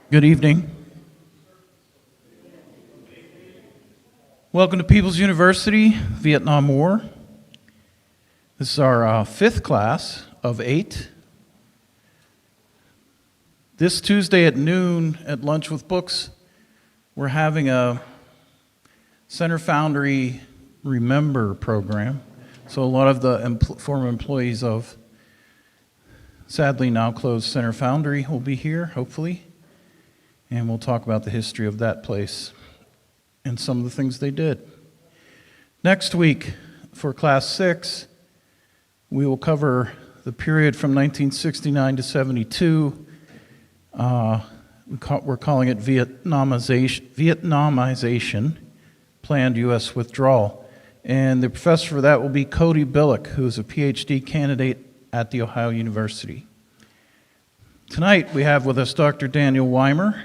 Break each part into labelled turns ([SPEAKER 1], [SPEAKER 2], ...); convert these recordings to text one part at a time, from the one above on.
[SPEAKER 1] Good evening. Welcome to People's University, Vietnam War. This is our fifth class of 8. This Tuesday at noon at Lunch with Books, we're having a Center Foundry Remember program. So a lot of the former employees of sadly now closed Center Foundry will be here, hopefully. And we'll talk about the history of that place and some of the things they did. Next week, for Class 6, we will cover the period from 1969 to 72. We're calling it Vietnamization, planned U.S. withdrawal. And the professor for that will be Cody Billick, who is a PhD candidate at The Ohio University. Tonight, we have with us Dr. Daniel Weimer.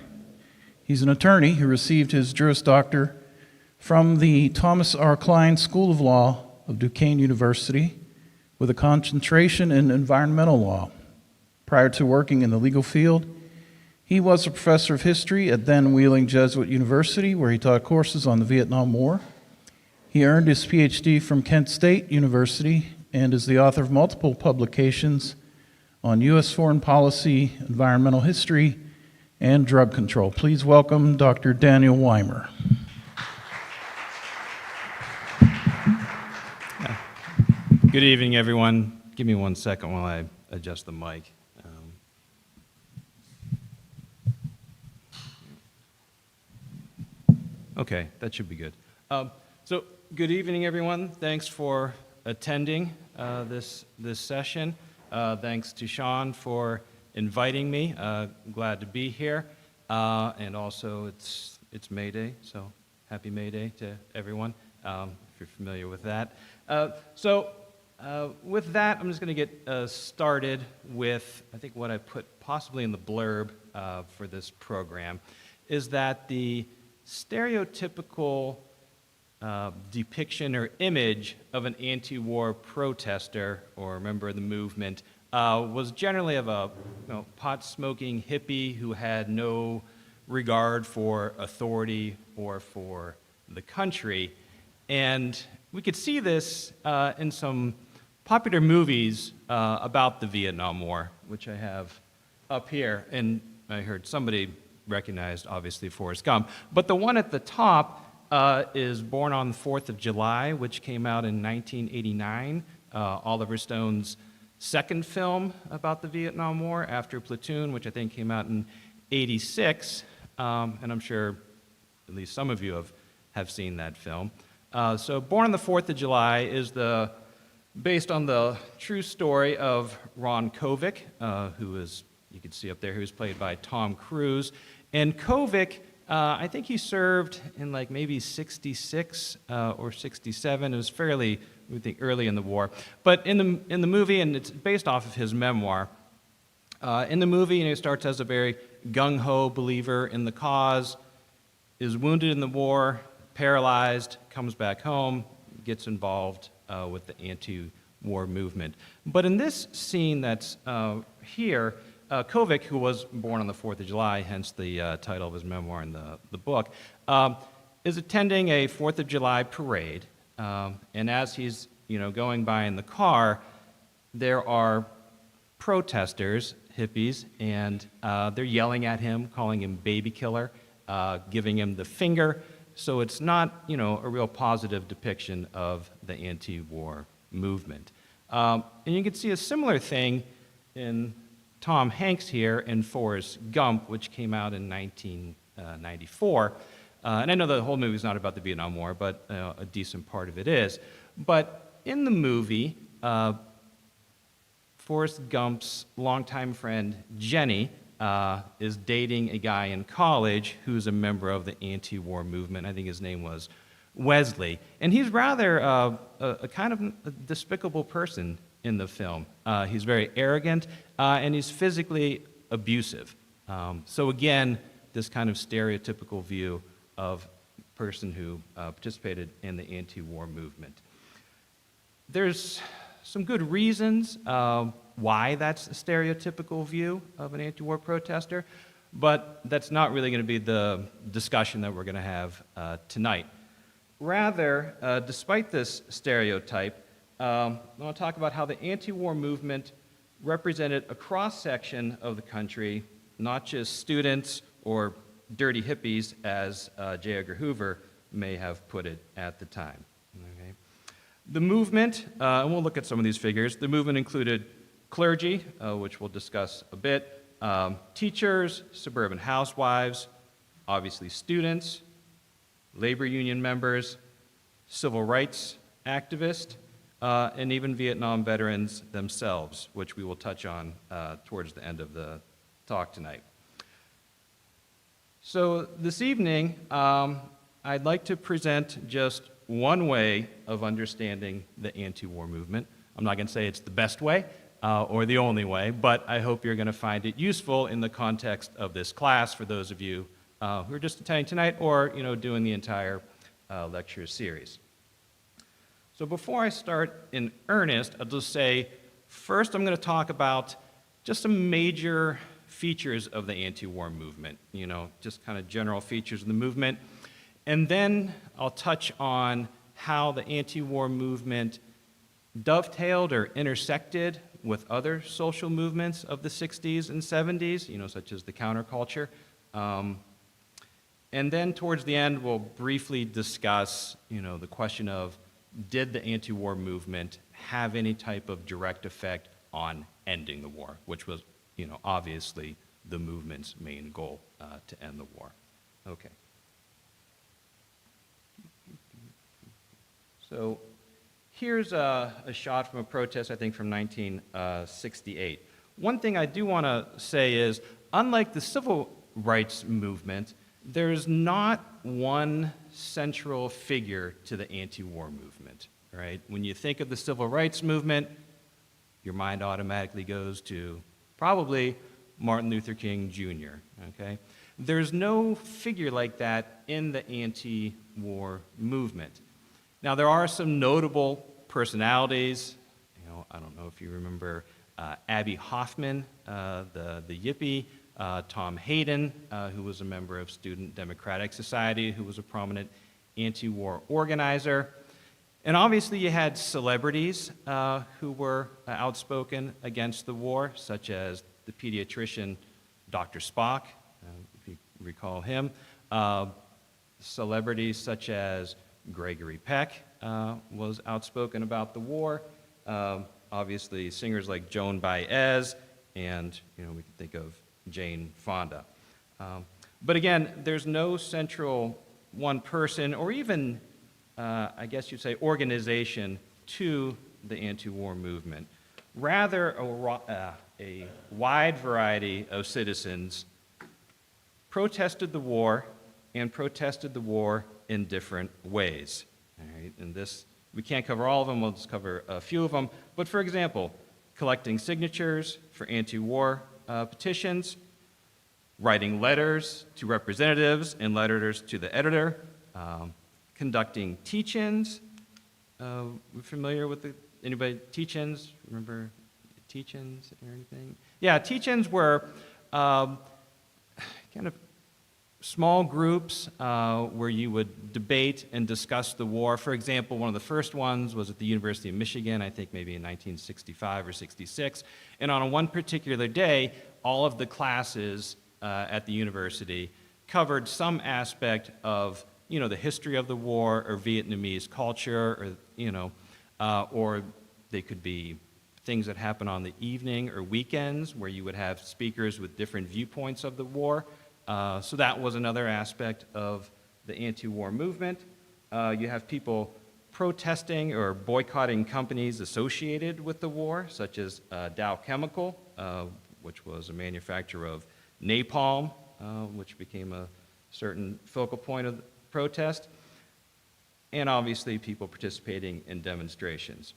[SPEAKER 1] He's an attorney who received his Juris Doctor from the Thomas R. Klein School of Law of Duquesne University with a concentration in environmental law. Prior to working in the legal field, he was a professor of history at then Wheeling Jesuit University, where he taught courses on the Vietnam War. He earned his PhD from Kent State University and is the author of multiple publications on U.S. foreign policy, environmental history, and drug control. Please welcome Dr. Daniel Weimer.
[SPEAKER 2] Good evening, everyone. Give me 1 second while I adjust the mic. Okay, that should be good. So, good evening, everyone. Thanks for attending this session. Thanks to Sean for inviting me. Glad to be here. And also, it's May Day, so happy May Day to everyone, if you're familiar with that. With that, I'm just going to get started with, I think what I put possibly in the blurb for this program, is that the stereotypical depiction or image of an anti-war protester or member of the movement was generally of a pot-smoking hippie who had no regard for authority or for the country. And we could see this in some popular movies about the Vietnam War, which I have up here. And I heard somebody recognized, obviously, Forrest Gump. But the one at the top is Born on the 4th of July, which came out in 1989, Oliver Stone's second film about the Vietnam War after Platoon, which I think came out in 86. And I'm sure at least some of you have seen that film. So Born on the 4th of July is based on the true story of Ron Kovic, who is, you can see up there, who's played by Tom Cruise. And Kovic, I think he served in like maybe 66 or 67. It was fairly, we think, early in the war. But in the movie, and it's based off of his memoir, in the movie, he starts as a very gung-ho believer in the cause, is wounded in the war, paralyzed, comes back home, gets involved with the anti-war movement. But in this scene that's here, Kovic, who was born on the 4th of July, hence the title of his memoir in the book, is attending a 4th of July parade. And as he's going by in the car, there are protesters, hippies, and they're yelling at him, calling him baby killer, giving him the finger. So it's not, a real positive depiction of the anti-war movement. And you can see a similar thing in Tom Hanks here in Forrest Gump, which came out in 1994. And I know the whole movie is not about the Vietnam War, but a decent part of it is. But in the movie, Forrest Gump's longtime friend, Jenny, is dating a guy in college who's a member of the anti-war movement. I think his name was Wesley. And he's rather a kind of a despicable person in the film. He's very arrogant, and he's physically abusive. So again, this kind of stereotypical view of a person who participated in the anti-war movement. There's some good reasons why that's a stereotypical view of an anti-war protester, But that's not really going to be the discussion that we're going to have tonight. Rather, despite this stereotype, I want to talk about how the anti-war movement represented a cross-section of the country, not just students or dirty hippies, as J. Edgar Hoover may have put it at the time. Okay. The movement, and we'll look at some of these figures, the movement included clergy, which we'll discuss a bit, teachers, suburban housewives, obviously students, labor union members, civil rights activists, and even Vietnam veterans themselves, which we will touch on towards the end of the talk tonight. So this evening, I'd like to present just one way of understanding the anti-war movement. I'm not going to say it's the best way or the only way, but I hope you're going to find it useful in the context of this class for those of you who are just attending tonight or doing the entire lecture series. So before I start in earnest, I'll just say, first I'm going to talk about just some major features of the anti-war movement, just kind of general features of the movement. And then I'll touch on how the anti-war movement dovetailed or intersected with other social movements of the 60s and 70s, such as the counterculture. And then towards the end, we'll briefly discuss, the question of, did the anti-war movement have any type of direct effect on ending the war, which was, obviously the movement's main goal, to end the war. Okay. So here's a shot from a protest, I think, from 1968. One thing I do want to say is, unlike the civil rights movement, there's not one central figure to the anti-war movement, right? When you think of the civil rights movement, your mind automatically goes to probably Martin Luther King Jr., okay? There's no figure like that in the anti-war movement. Now, there are some notable personalities. I don't know if you remember Abby Hoffman, the Yippie, Tom Hayden, who was a member of Student Democratic Society, who was a prominent anti-war organizer. And obviously you had celebrities who were outspoken against the war, such as the pediatrician Dr. Spock, if you recall him. Celebrities such as Gregory Peck was outspoken about the war. Obviously singers like Joan Baez, and we can think of Jane Fonda. But again, there's no central one person or even, I guess you'd say, organization to the anti-war movement. Rather, a wide variety of citizens protested the war and protested the war in different ways. All right? And this, we can't cover all of them, we'll just cover a few of them. But for example, collecting signatures for anti-war petitions, writing letters to representatives and letters to the editor, conducting teach-ins. We're familiar with anybody teach-ins? Remember teach-ins or anything? Yeah, teach-ins were kind of small groups where you would debate and discuss the war. For example, one of the first ones was at the University of Michigan, I think maybe in 1965 or 66. And on one particular day, all of the classes at the university covered some aspect of, the history of the war or Vietnamese culture, or they could be things that happen on the evening or weekends where you would have speakers with different viewpoints of the war. So that was another aspect of the anti-war movement. You have people protesting or boycotting companies associated with the war, such as Dow Chemical, which was a manufacturer of napalm, which became a certain focal point of the protest, and obviously people participating in demonstrations.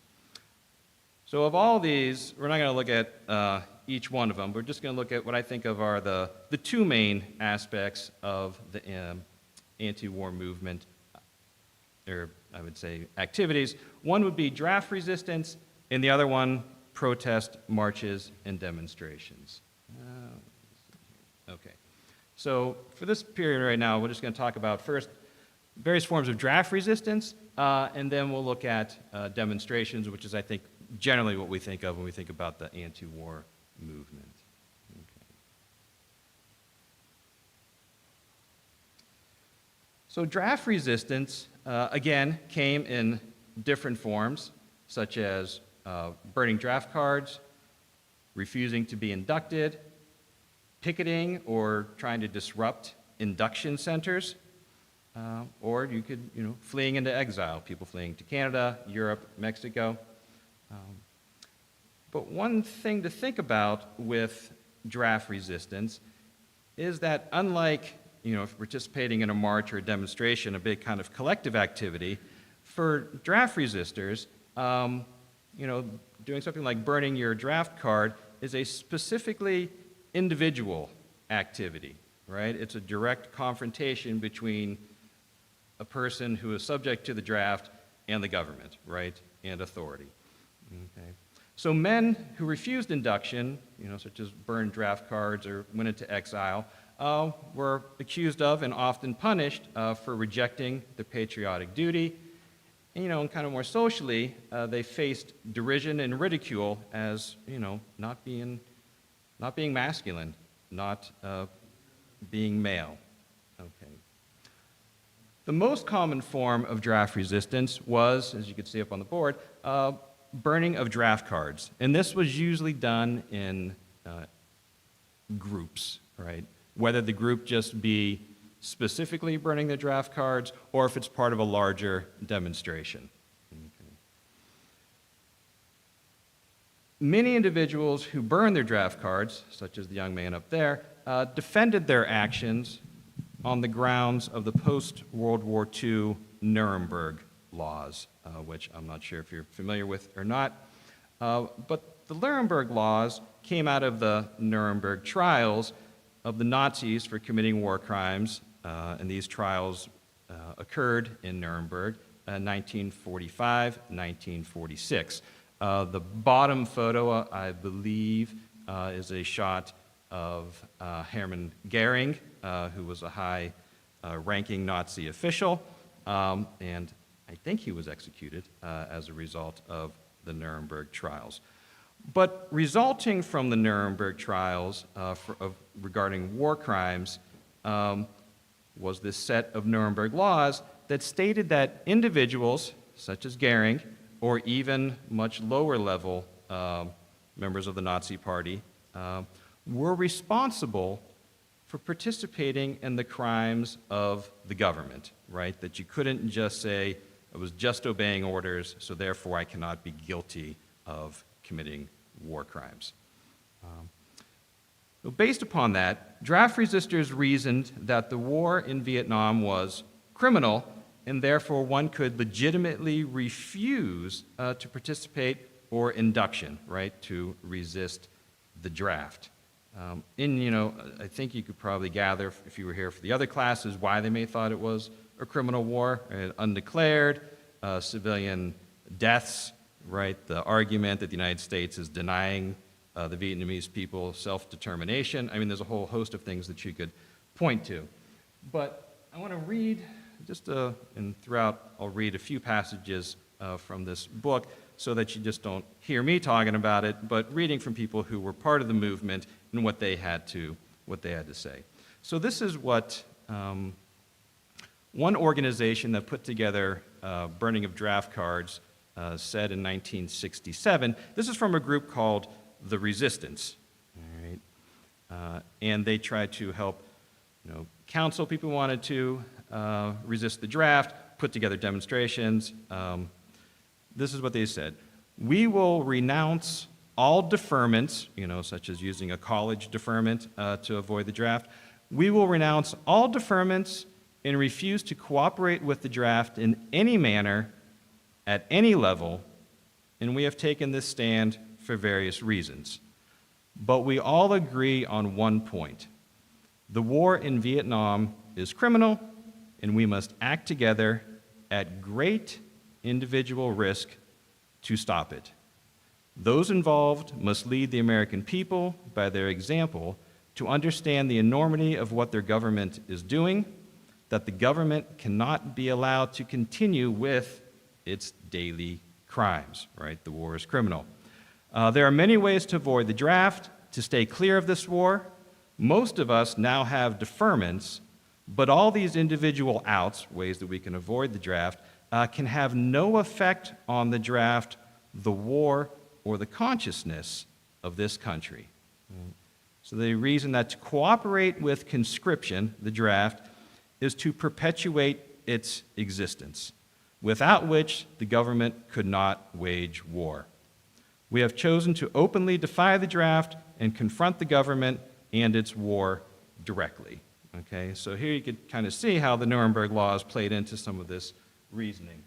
[SPEAKER 2] So of all these, we're not going to look at each one of them. We're just going to look at what I think of are the two main aspects of the anti-war movement, or I would say activities. One would be draft resistance, and the other one, protest marches and demonstrations. Okay. So for this period right now, we're just going to talk about first various forms of draft resistance, and then we'll look at demonstrations, which is, I think, generally what we think of when we think about the anti-war movement. Okay. So draft resistance, again, came in different forms, such as burning draft cards, refusing to be inducted, picketing or trying to disrupt induction centers, or you could, fleeing into exile, people fleeing to Canada, Europe, Mexico. But one thing to think about with draft resistance is that unlike, participating in a march or a demonstration, a big kind of collective activity, for draft resistors, doing something like burning your draft card is a specifically individual activity, right? It's a direct confrontation between a person who is subject to the draft and the government, right, and authority. Okay. So men who refused induction, such as burned draft cards or went into exile, were accused of and often punished for rejecting the patriotic duty. And kind of more socially, they faced derision and ridicule as, not being masculine, not being male. Okay. The most common form of draft resistance was, as you can see up on the board, burning of draft cards. And this was usually done in groups, right? Whether the group just be specifically burning the draft cards or if it's part of a larger demonstration. Okay. Many individuals who burned their draft cards, such as the young man up there, defended their actions on the grounds of the post-World War II Nuremberg laws, which I'm not sure if you're familiar with or not. But the Nuremberg laws came out of the Nuremberg trials of the Nazis for committing war crimes, and these trials occurred in Nuremberg in 1945, 1946. The bottom photo, I believe, is a shot of Hermann Goering, who was a high-ranking Nazi official, and I think he was executed as a result of the Nuremberg trials. But resulting from the Nuremberg trials regarding war crimes was this set of Nuremberg laws that stated that individuals, such as Goering, or even much lower level members of the Nazi Party, were responsible for participating in the crimes of the government, right? That you couldn't just say, I was just obeying orders, so therefore I cannot be guilty of committing war crimes. So based upon that, draft resistors reasoned that the war in Vietnam was criminal, and therefore one could legitimately refuse to participate or induction, right, to resist the draft. I think you could probably gather, if you were here for the other classes, why they may thought it was a criminal war, undeclared, civilian deaths, right? The argument that the United States is denying the Vietnamese people self-determination. I mean, there's a whole host of things that you could point to. But I want to read, and throughout I'll read a few passages from this book so that you just don't hear me talking about it, but reading from people who were part of the movement and what they had to say. So this is what one organization that put together burning of draft cards said in 1967. This is from a group called The Resistance, all right? And they tried to help, counsel people who wanted to resist the draft, put together demonstrations. This is what they said: we will renounce all deferments, such as using a college deferment to avoid the draft. We will renounce all deferments and refuse to cooperate with the draft in any manner, at any level, and we have taken this stand for various reasons. But we all agree on one point: the war in Vietnam is criminal, and we must act together at great individual risk to stop it. Those involved must lead the American people by their example to understand the enormity of what their government is doing, that the government cannot be allowed to continue with its daily crimes, right? The war is criminal. There are many ways to avoid the draft, to stay clear of this war. Most of us now have deferments, but all these individual outs, ways that we can avoid the draft, can have no effect on the draft, the war, or the consciousness of this country. So the reason that to cooperate with conscription, the draft, is to perpetuate its existence, without which the government could not wage war. We have chosen to openly defy the draft and confront the government and its war directly. Okay, so here you could kind of see how the Nuremberg laws played into some of this reasoning.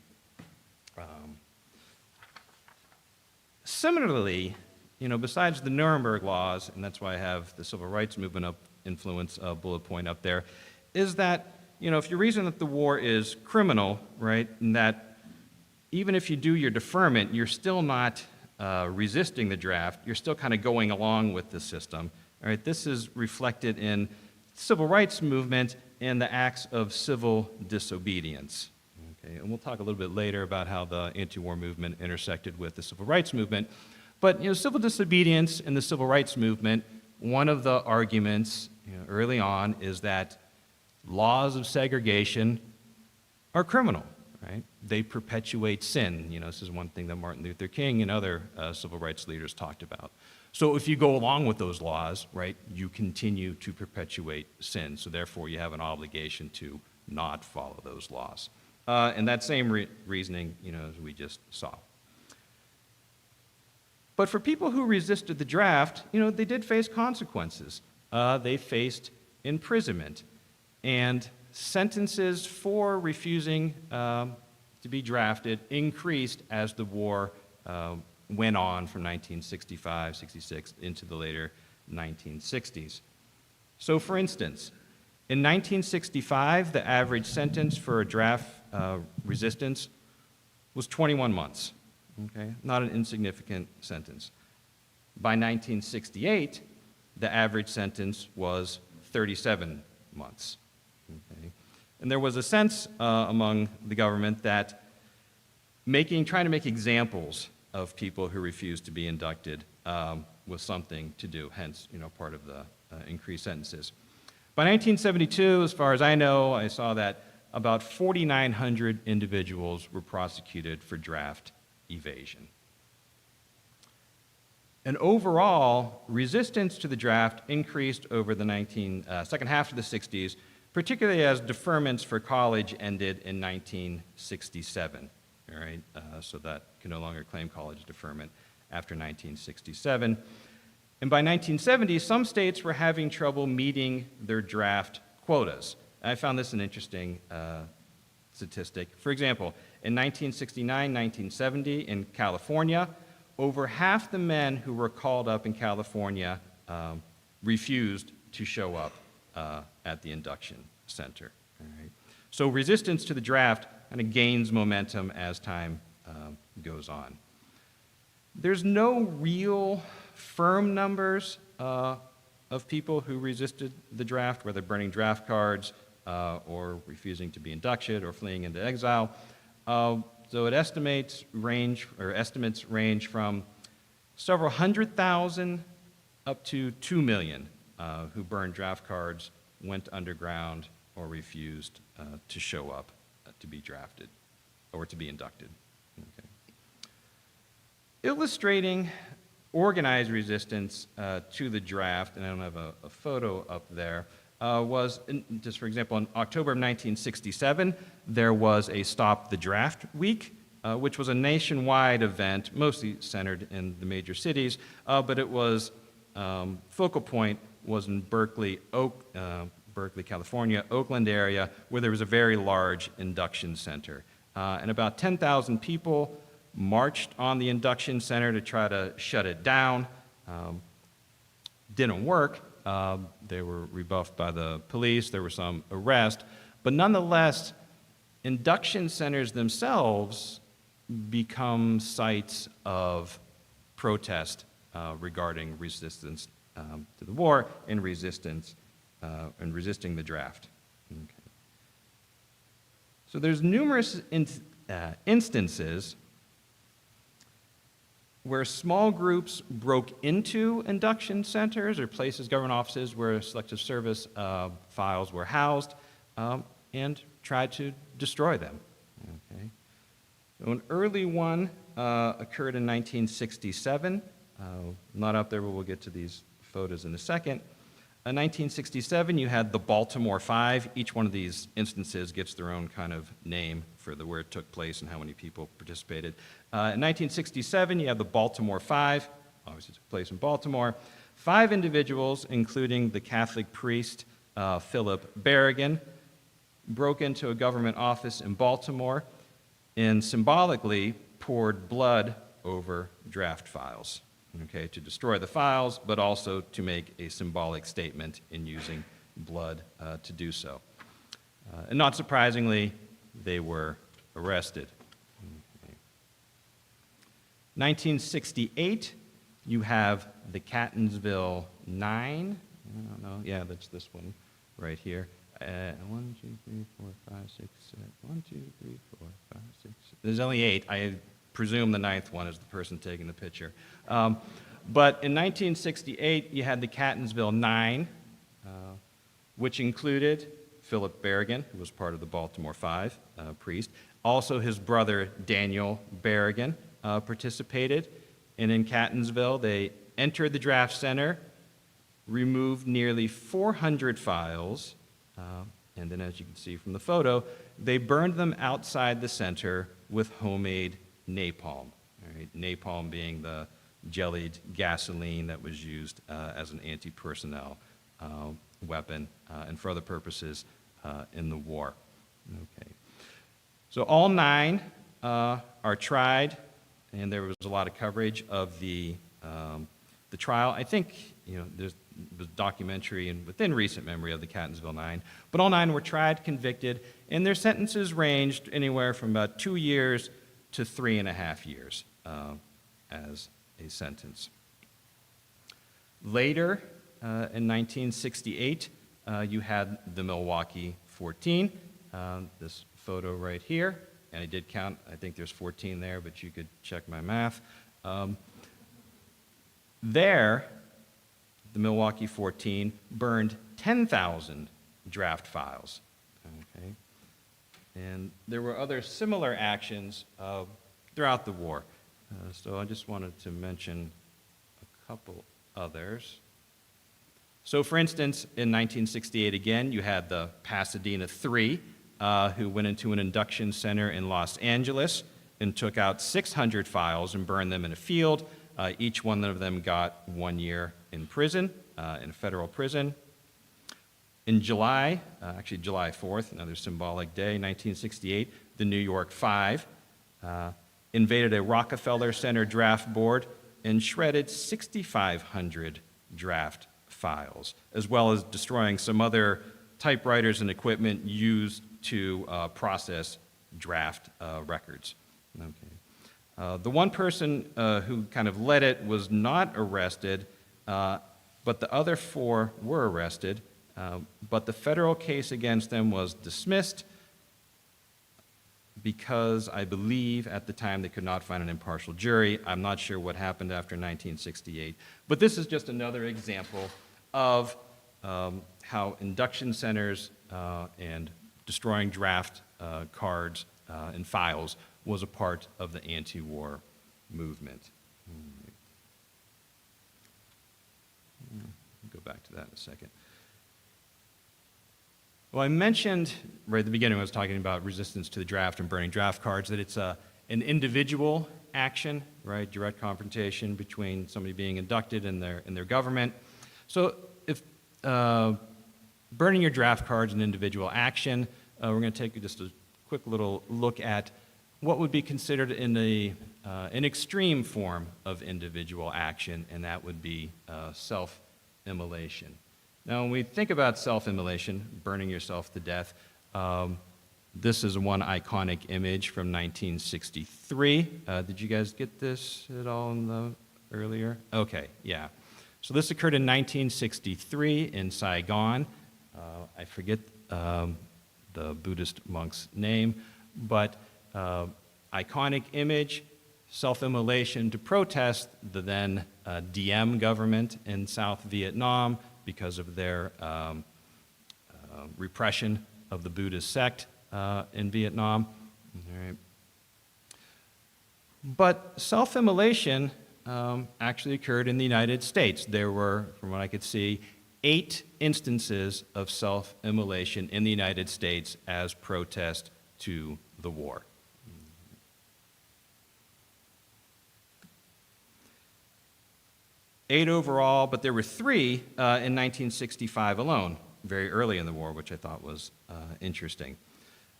[SPEAKER 2] Similarly, besides the Nuremberg laws, and that's why I have the civil rights movement influence bullet point up there, is that, if you reason that the war is criminal, right, and that even if you do your deferment, you're still not resisting the draft, you're still kind of going along with the system. All right, this is reflected in civil rights movement and the acts of civil disobedience. Okay, and we'll talk a little bit later about how the anti-war movement intersected with the civil rights movement. But civil disobedience in the civil rights movement, one of the arguments early on is that laws of segregation are criminal. Right? They perpetuate sin. This is one thing that Martin Luther King and other civil rights leaders talked about. So if you go along with those laws, right, you continue to perpetuate sin. So therefore, you have an obligation to not follow those laws. And that same reasoning, as we just saw. But for people who resisted the draft, they did face consequences. They faced imprisonment and sentences for refusing to be drafted increased as the war went on from 1965, 66 into the later 1960s. So for instance, in 1965, the average sentence for a draft resistance was 21 months, okay? Not an insignificant sentence. By 1968, the average sentence was 37 months. Okay. And there was a sense among the government that trying to make examples of people who refused to be inducted was something to do, hence, part of the increased sentences. By 1972, as far as I know, I saw that about 4,900 individuals were prosecuted for draft evasion. And overall, resistance to the draft increased over the second half of the 60s, particularly as deferments for college ended in 1967. All right, so that can no longer claim college deferment after 1967. And by 1970, some states were having trouble meeting their draft quotas. I found this an interesting statistic. For example, in 1969, 1970 in California, over half the men who were called up in California refused to show up at the induction center. All right? So resistance to the draft kind of gains momentum as time goes on. There's no real firm numbers of people who resisted the draft, whether burning draft cards or refusing to be inducted or fleeing into exile. So estimates range from several 100,000 up to 2 million who burned draft cards, went underground, or refused to show up to be drafted or to be inducted. Okay. Illustrating organized resistance to the draft, and I don't have a photo up there, was, just for example, in October of 1967, there was a Stop the Draft Week, which was a nationwide event, mostly centered in the major cities, but it was, focal point was in Berkeley, California, Oakland area, where there was a very large induction center. And about 10,000 people marched on the induction center to try to shut it down. Didn't work. They were rebuffed by the police. There were some arrests. But nonetheless, induction centers themselves become sites of protest regarding resistance to the war in resistance and resisting the draft. Okay. So there's numerous instances where small groups broke into induction centers or places, government offices where selective service files were housed, and tried to destroy them. Okay. So an early one occurred in 1967. Not up there, but we'll get to these photos in a second. In 1967, you had the Baltimore Five. Each one of these instances gets their own kind of name for where it took place and how many people participated. In 1967, you have the Baltimore Five. Obviously, it took place in Baltimore. 5 individuals, including the Catholic priest Philip Berrigan, broke into a government office in Baltimore and symbolically poured blood over draft files. Okay, to destroy the files, but also to make a symbolic statement in using blood to do so. And not surprisingly, they were arrested. Okay. 1968, you have the Catonsville 9. I don't know. Yeah, that's this one right here. 1, 2, 3, 4, 5, 6, 7. 1, 2, 3, 4, 5, 6. There's only 8. I presume the 9th one is the person taking the picture. But in 1968, you had the Catonsville 9, which included Philip Berrigan, who was part of the Baltimore Five, priest. Also, his brother Daniel Berrigan participated. And in Catonsville, they entered the draft center, removed nearly 400 files, and then as you can see from the photo, they burned them outside the center with homemade napalm. All right? Napalm being the jellied gasoline that was used as an anti-personnel weapon and for other purposes in the war. Okay. So all 9 are tried, and there was a lot of coverage of the trial. I think there's a documentary and within recent memory of the Catonsville 9, but all 9 were tried, convicted, and their sentences ranged anywhere from about 2 years to 3.5 years as a sentence. Later, in 1968, you had the Milwaukee 14, this photo right here, and I did count, I think there's 14 there, but you could check my math. There, the Milwaukee 14 burned 10,000 draft files. Okay? And there were other similar actions throughout the war. So I just wanted to mention a couple others. So for instance, in 1968 again, you had the Pasadena 3, who went into an induction center in Los Angeles and took out 600 files and burned them in a field. Each one of them got 1 year in prison, in a federal prison. In July, actually July 4th, another symbolic day, 1968, the New York 5 invaded a Rockefeller Center draft board and shredded 6,500 draft files, as well as destroying some other typewriters and equipment used to process draft records. Okay. The one person who kind of led it was not arrested, but the other 4 were arrested, but the federal case against them was dismissed because I believe at the time they could not find an impartial jury. I'm not sure what happened after 1968. But this is just another example of how induction centers and destroying draft cards and files was a part of the anti-war movement. Go back to that in a second. Well, I mentioned right at the beginning when I was talking about resistance to the draft and burning draft cards that it's an individual action, right? Direct confrontation between somebody being inducted and their government. So if burning your draft cards is an individual action, we're going to take just a quick little look at what would be considered in an extreme form of individual action, and that would be self-immolation. Now, when we think about self-immolation, burning yourself to death, this is one iconic image from 1963. Did you guys get this at all earlier? Okay, yeah. So this occurred in 1963 in Saigon. I forget the Buddhist monk's name, but iconic image, self-immolation to protest the then Diem government in South Vietnam because of their repression of the Buddhist sect in Vietnam. All right. But self-immolation actually occurred in the United States. There were, from what I could see, 8 instances of self-immolation in the United States as protest to the war. 8 overall, but there were 3 in 1965 alone, very early in the war, which I thought was interesting.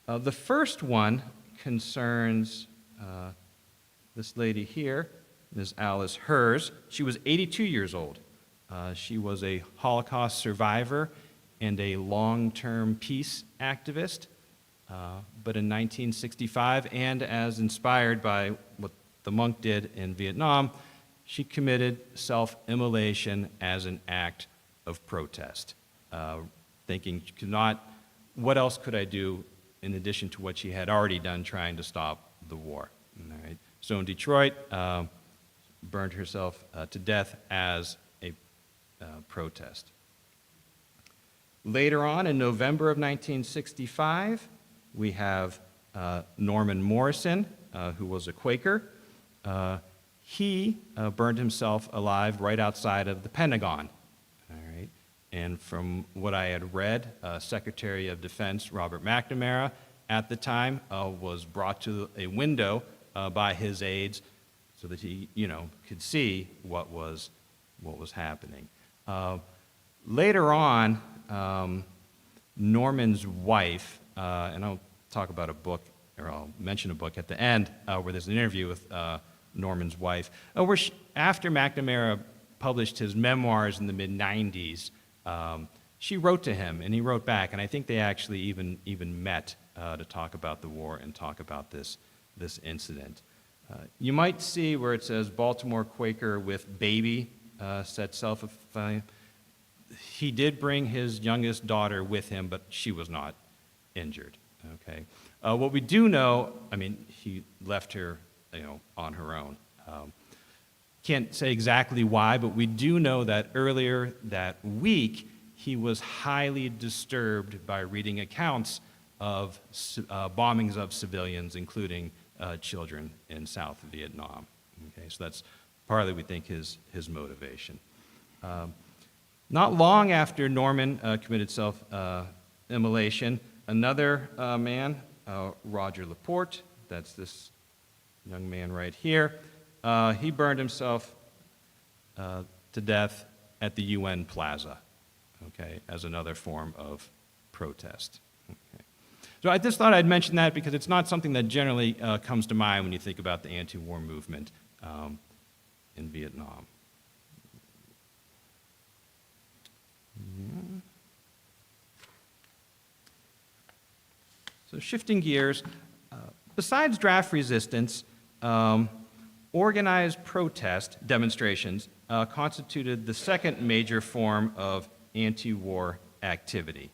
[SPEAKER 2] The first one concerns this lady here, Ms. Alice Hers. She was 82 years old. She was a Holocaust survivor and a long-term peace activist. But in 1965, and as inspired by what the monk did in Vietnam, she committed self-immolation as an act of protest, thinking, what else could I do in addition to what she had already done trying to stop the war? All right. So in Detroit, burned herself to death as a protest. Later on, in November of 1965, we have Norman Morrison, who was a Quaker. He burned himself alive right outside of the Pentagon. All right. And from what I had read, Secretary of Defense Robert McNamara at the time was brought to a window by his aides so that he, could see what was happening. Later on, Norman's wife, and I'll talk about a book, or I'll mention a book at the end, where there's an interview with Norman's wife, where after McNamara published his memoirs in the mid-90s, she wrote to him, and he wrote back, and I think they actually even met to talk about the war and talk about this incident. You might see where it says Baltimore Quaker with baby set self-affirming. He did bring his youngest daughter with him, but she was not injured. Okay. What we do know, he left her, on her own. Can't say exactly why, but we do know that earlier that week he was highly disturbed by reading accounts of bombings of civilians, including children in South Vietnam. Okay, so that's partly, we think, his motivation. Not long after Norman committed self-immolation, another man, Roger Laporte, that's this young man right here, he burned himself to death at the UN Plaza, okay, as another form of protest. Okay. So I just thought I'd mention that because it's not something that generally comes to mind when you think about the anti-war movement in Vietnam. So shifting gears, besides draft resistance, organized protest demonstrations constituted the second major form of anti-war activity.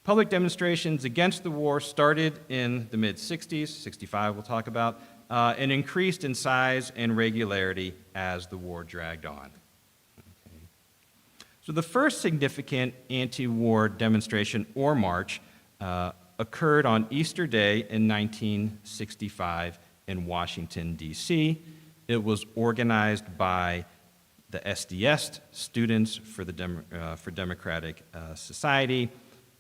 [SPEAKER 2] Public demonstrations against the war started in the mid-60s, 65 we'll talk about, and increased in size and regularity as the war dragged on. Okay. So the first significant anti-war demonstration or march occurred on Easter Day in 1965 in Washington, D.C. It was organized by the SDS, Students for Democratic Society.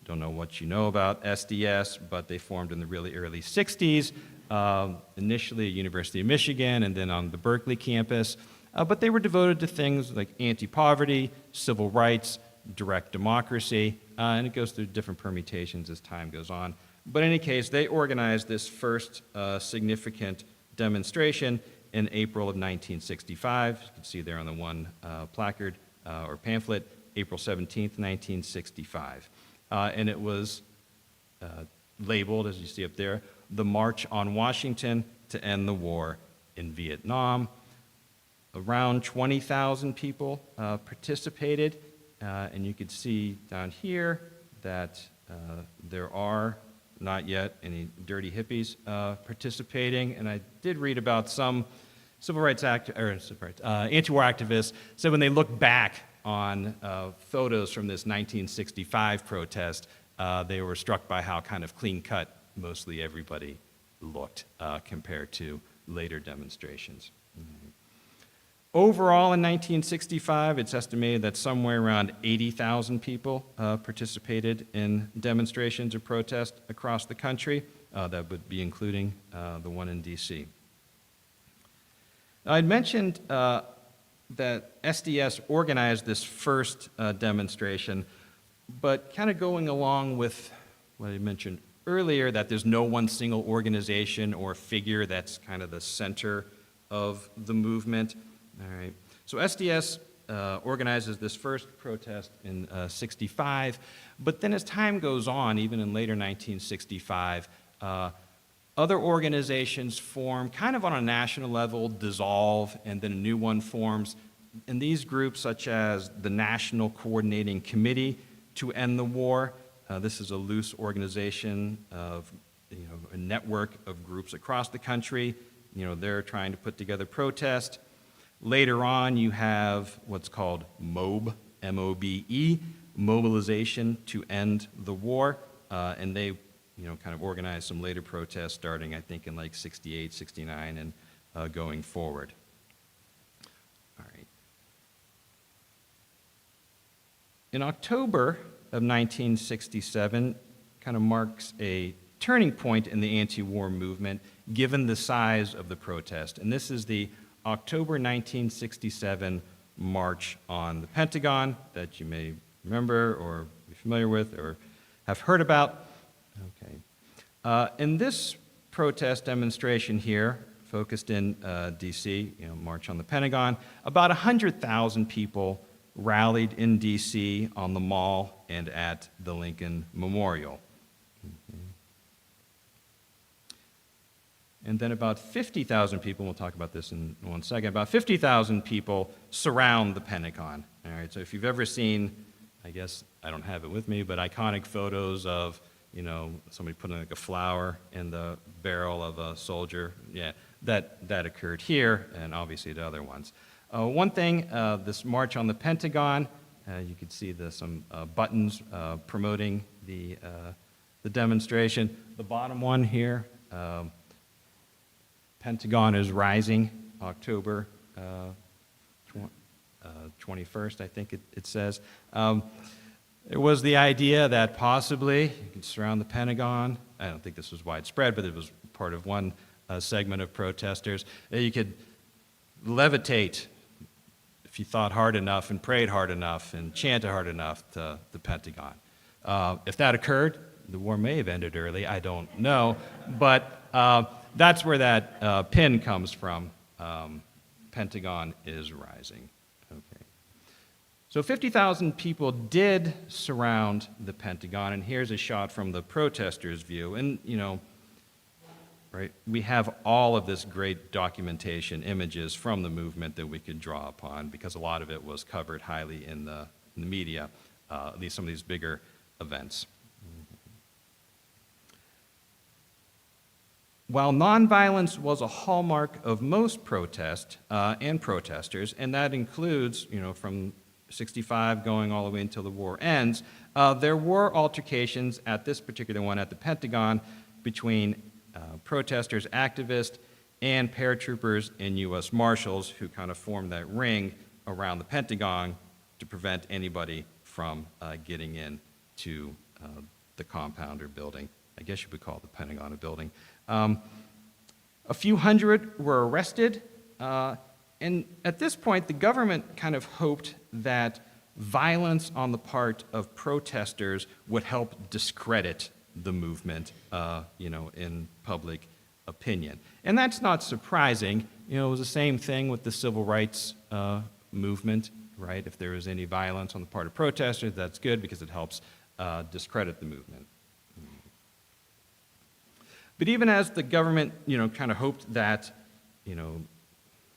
[SPEAKER 2] Don't know what you know about SDS, but they formed in the really early 60s, initially at University of Michigan and then on the Berkeley campus. But they were devoted to things like anti-poverty, civil rights, direct democracy, and it goes through different permutations as time goes on. But in any case, they organized this first significant demonstration in April of 1965. You can see there on the one placard or pamphlet, April 17th, 1965. And it was labeled, as you see up there, the March on Washington to End the War in Vietnam. around 20,000 people participated, and you could see down here that there are not yet any dirty hippies participating, and I did read about some anti-war activists said when they look back on photos from this 1965 protest, they were struck by how kind of clean-cut mostly everybody looked compared to later demonstrations. Overall, in 1965, it's estimated that somewhere around 80,000 people participated in demonstrations or protests across the country. That would be including the one in D.C. I'd mentioned that SDS organized this first demonstration, but kind of going along with what I mentioned earlier, that there's no one single organization or figure that's kind of the center of the movement. All right. So SDS organizes this first protest in 65, but then as time goes on, even in later 1965, other organizations form kind of on a national level, dissolve, and then a new one forms. And these groups, such as the National Coordinating Committee to End the War, this is a loose organization of a network of groups across the country. They're trying to put together protest. Later on, you have what's called MOBE, M-O-B-E, Mobilization to End the War, and they kind of organized some later protests starting, I think, in like 68, 69, and going forward. All right. In October of 1967, kind of marks a turning point in the anti-war movement, given the size of the protest. And this is the October 1967 March on the Pentagon that you may remember or be familiar with or have heard about. Okay. In this protest demonstration here, focused in D.C., March on the Pentagon, about 100,000 people rallied in D.C. on the Mall and at the Lincoln Memorial. And then about 50,000 people, we'll talk about this in one second, about 50,000 people surround the Pentagon. All right, so if you've ever seen, I guess I don't have it with me, but iconic photos of, somebody putting like a flower in the barrel of a soldier, yeah, that occurred here, and obviously the other ones. One thing, this March on the Pentagon, you could see some buttons promoting the demonstration. The bottom one here, Pentagon is rising, October 21st, I think it says. It was the idea that possibly you could surround the Pentagon. I don't think this was widespread, but it was part of one segment of protesters. You could levitate if you thought hard enough and prayed hard enough and chanted hard enough to the Pentagon. If that occurred, the war may have ended early, I don't know, but that's where that pin comes from. Pentagon is rising. Okay. So 50,000 people did surround the Pentagon, and here's a shot from the protesters' view. And, right, we have all of this great documentation, images from the movement that we could draw upon, because a lot of it was covered highly in the media, at least some of these bigger events. While nonviolence was a hallmark of most protests and protesters, and that includes, from 65 going all the way until the war ends, there were altercations at this particular one at the Pentagon between protesters, activists, and paratroopers and U.S. Marshals who kind of formed that ring around the Pentagon to prevent anybody from getting in to the compound or building. I guess you would call the Pentagon a building. A few hundred were arrested, and at this point, the government kind of hoped that violence on the part of protesters would help discredit the movement, in public opinion. And that's not surprising. It was the same thing with the civil rights movement, right? If there was any violence on the part of protesters, that's good because it helps discredit the movement. But even as the government, kind of hoped that,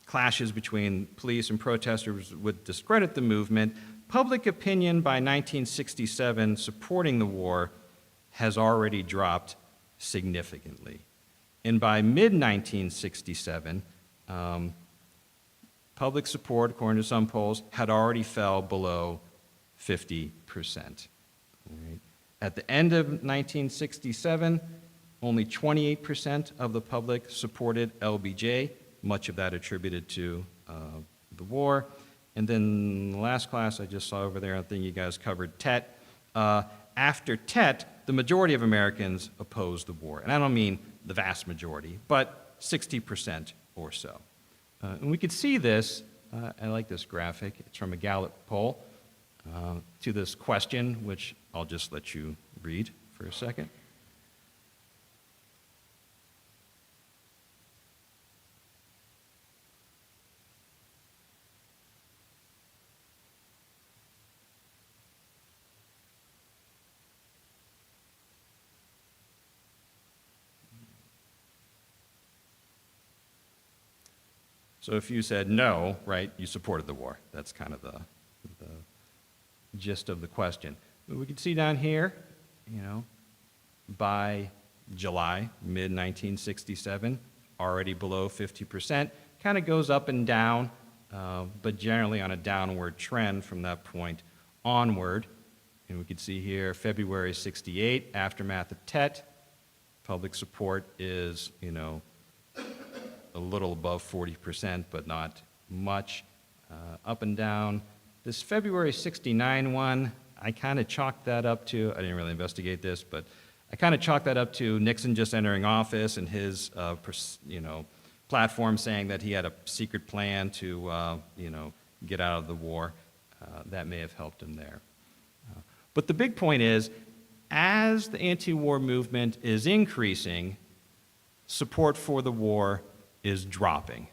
[SPEAKER 2] clashes between police and protesters would discredit the movement, public opinion by 1967 supporting the war has already dropped significantly. And by mid-1967, public support, according to some polls, had already fell below 50%. Right? At the end of 1967, only 28% of the public supported LBJ, much of that attributed to the war. And then the last class I just saw over there, I think you guys covered TET. After TET, the majority of Americans opposed the war. And I don't mean the vast majority, but 60% or so. And we could see this, I like this graphic, it's from a Gallup poll, to this question, which I'll just let you read for a second. So if you said no, right, you supported the war. That's kind of the gist of the question. But we can see down here, you know, by July, mid-1967, already below 50%. Kind of goes up and down, but generally on a downward trend from that point onward. And we can see here, February 68, aftermath of TET, public support is, you know, a little above 40%, but not much. Up and down. This February 69 one, I kind of chalked that up to, I didn't really investigate this, but I kind of chalked that up to Nixon just entering office and his, you know, platform saying that he had a secret plan to, you know, get out of the war. That may have helped him there. But the big point is, as the anti-war movement is increasing, support for the war is dropping.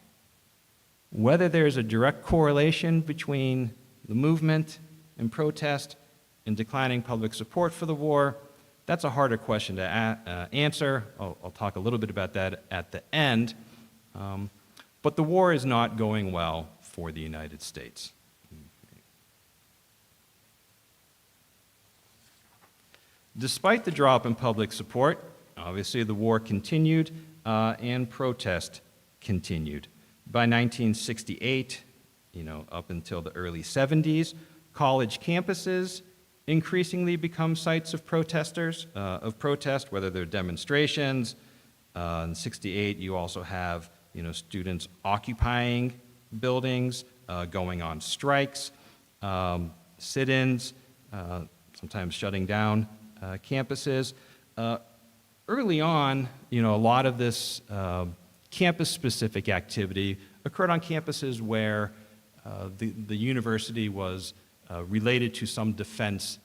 [SPEAKER 2] Whether there's a direct correlation between the movement and protest and declining public support for the war, that's a harder question to answer. I'll talk a little bit about that at the end. But the war is not going well for the United States. Despite the drop in public support, obviously the war continued and protest continued. By 1968, you know, up until the early 70s, college campuses increasingly become sites of protest, whether they're demonstrations. In 68, you also have, you know, students occupying buildings, going on strikes, sit-ins, sometimes shutting down campuses. Early on, you know, a lot of this campus-specific activity occurred on campuses where the university was related to some defense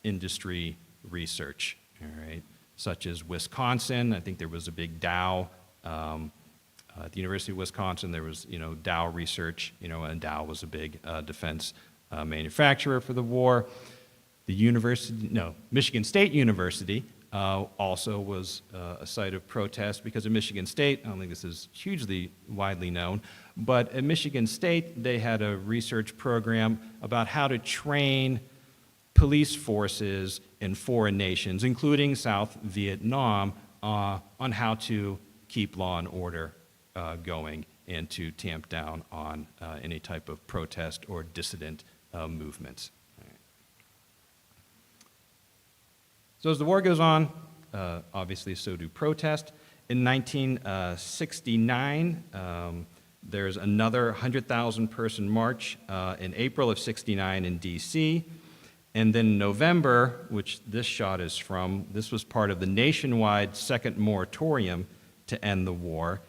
[SPEAKER 2] industry research, all right? Such as Wisconsin. I think there was a big Dow. At the University of Wisconsin, there was, you know, Dow research, you know, and Dow was a big defense manufacturer for the war. Michigan State University also was a site of protest because at Michigan State, I don't think this is hugely widely known, but at Michigan State, they had a research program about how to train police forces in foreign nations, including South Vietnam, on how to keep law and order going and to tamp down on any type of protest or dissident movements. So as the war goes on, obviously so do protests. In 1969, there's another 100,000 person march in April of 69 in DC. And then in November, which this shot is from, this was part of the nationwide second moratorium to end the war.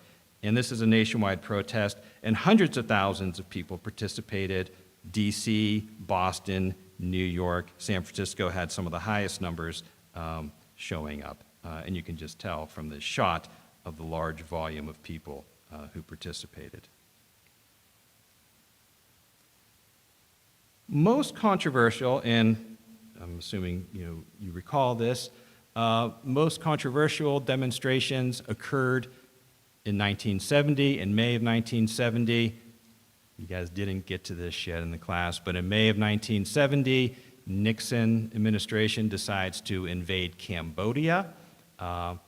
[SPEAKER 2] And this is a nationwide protest, and hundreds of thousands of people participated. DC, Boston, New York, San Francisco had some of the highest numbers showing up. And you can just tell from this shot of the large volume of people who participated. Most controversial, and I'm assuming you recall this, most controversial demonstrations occurred in 1970, in May of 1970, you guys didn't get to this yet in the class, but in May of 1970, Nixon administration decides to invade Cambodia. And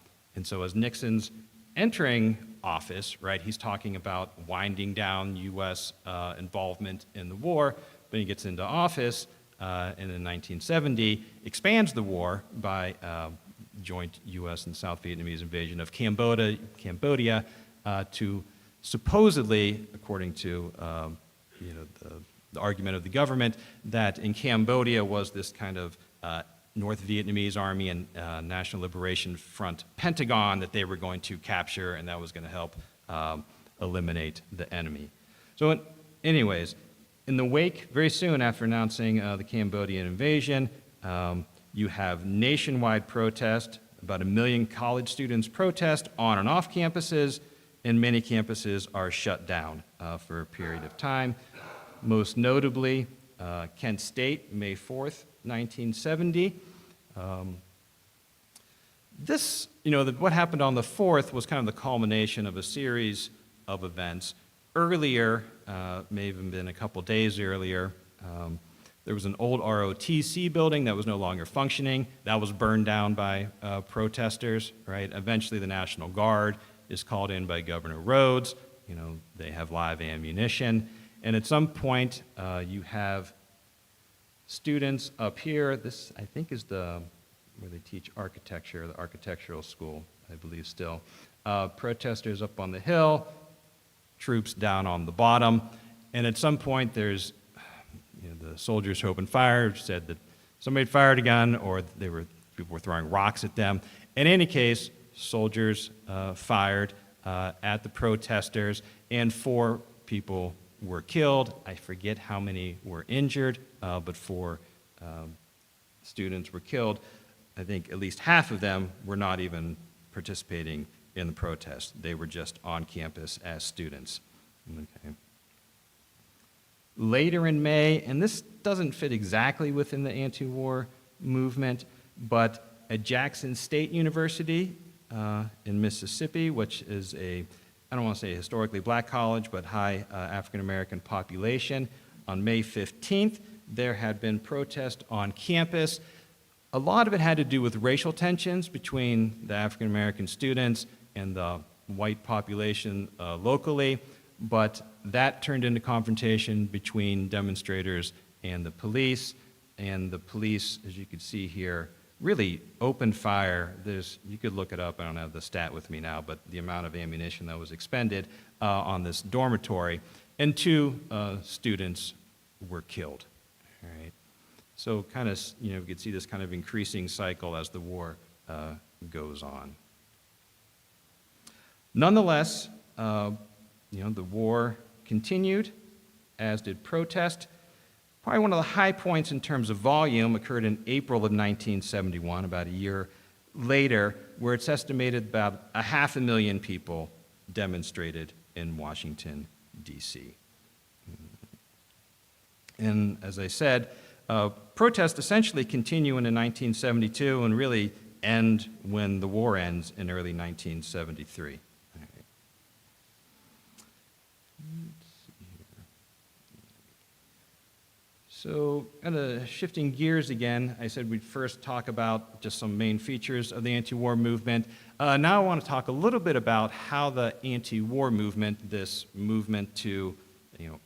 [SPEAKER 2] so as Nixon's entering office, right, he's talking about winding down U.S. Involvement in the war, but he gets into office and in 1970 expands the war by joint U.S. and South Vietnamese invasion of Cambodia to supposedly, according to the argument of the government, that in Cambodia was this kind of North Vietnamese Army and National Liberation Front Pentagon that they were going to capture, and that was going to help eliminate the enemy. So anyways, in the wake, very soon after announcing the Cambodian invasion, you have nationwide protest. About 1 million college students protest on and off campuses, and many campuses are shut down for a period of time. Most notably, Kent State, May 4th, 1970. What happened on the 4th was kind of the culmination of a series of events. Earlier, may have even been a couple days earlier, there was an old ROTC building that was no longer functioning. That was burned down by protesters, right? Eventually, the National Guard is called in by Governor Rhodes. They have live ammunition. And at some point, you have students up here. This, I think, is where they teach architecture, the architectural school, I believe still. Protesters up on the hill, troops down on the bottom. And at some point, there's the soldiers who opened fire said that somebody had fired a gun or people were throwing rocks at them. In any case, soldiers fired at the protesters, and 4 people were killed. I forget how many were injured, but 4 students were killed. I think at least half of them were not even participating in the protest. They were just on campus as students. Okay. Later in May, and this doesn't fit exactly within the anti-war movement, but at Jackson State University in Mississippi, which is I don't want to say historically black college, but high African-American population, on May 15th, there had been protest on campus. A lot of it had to do with racial tensions between the African-American students and the white population locally, but that turned into confrontation between demonstrators and the police. And the police, as you can see here, really opened fire. You could look it up. I don't have the stat with me now, but the amount of ammunition that was expended on this dormitory. And 2 students were killed. All right. So kind of, you could see this kind of increasing cycle as the war goes on. Nonetheless, the war continued, as did protest. Probably one of the high points in terms of volume occurred in April of 1971, about a year later, where it's estimated about 500,000 people demonstrated in Washington, D.C. And as I said, protests essentially continue into 1972 and really end when the war ends in early 1973. So kind of shifting gears again, I said we'd first talk about just some main features of the anti-war movement. Now I want to talk a little bit about how the anti-war movement, this movement to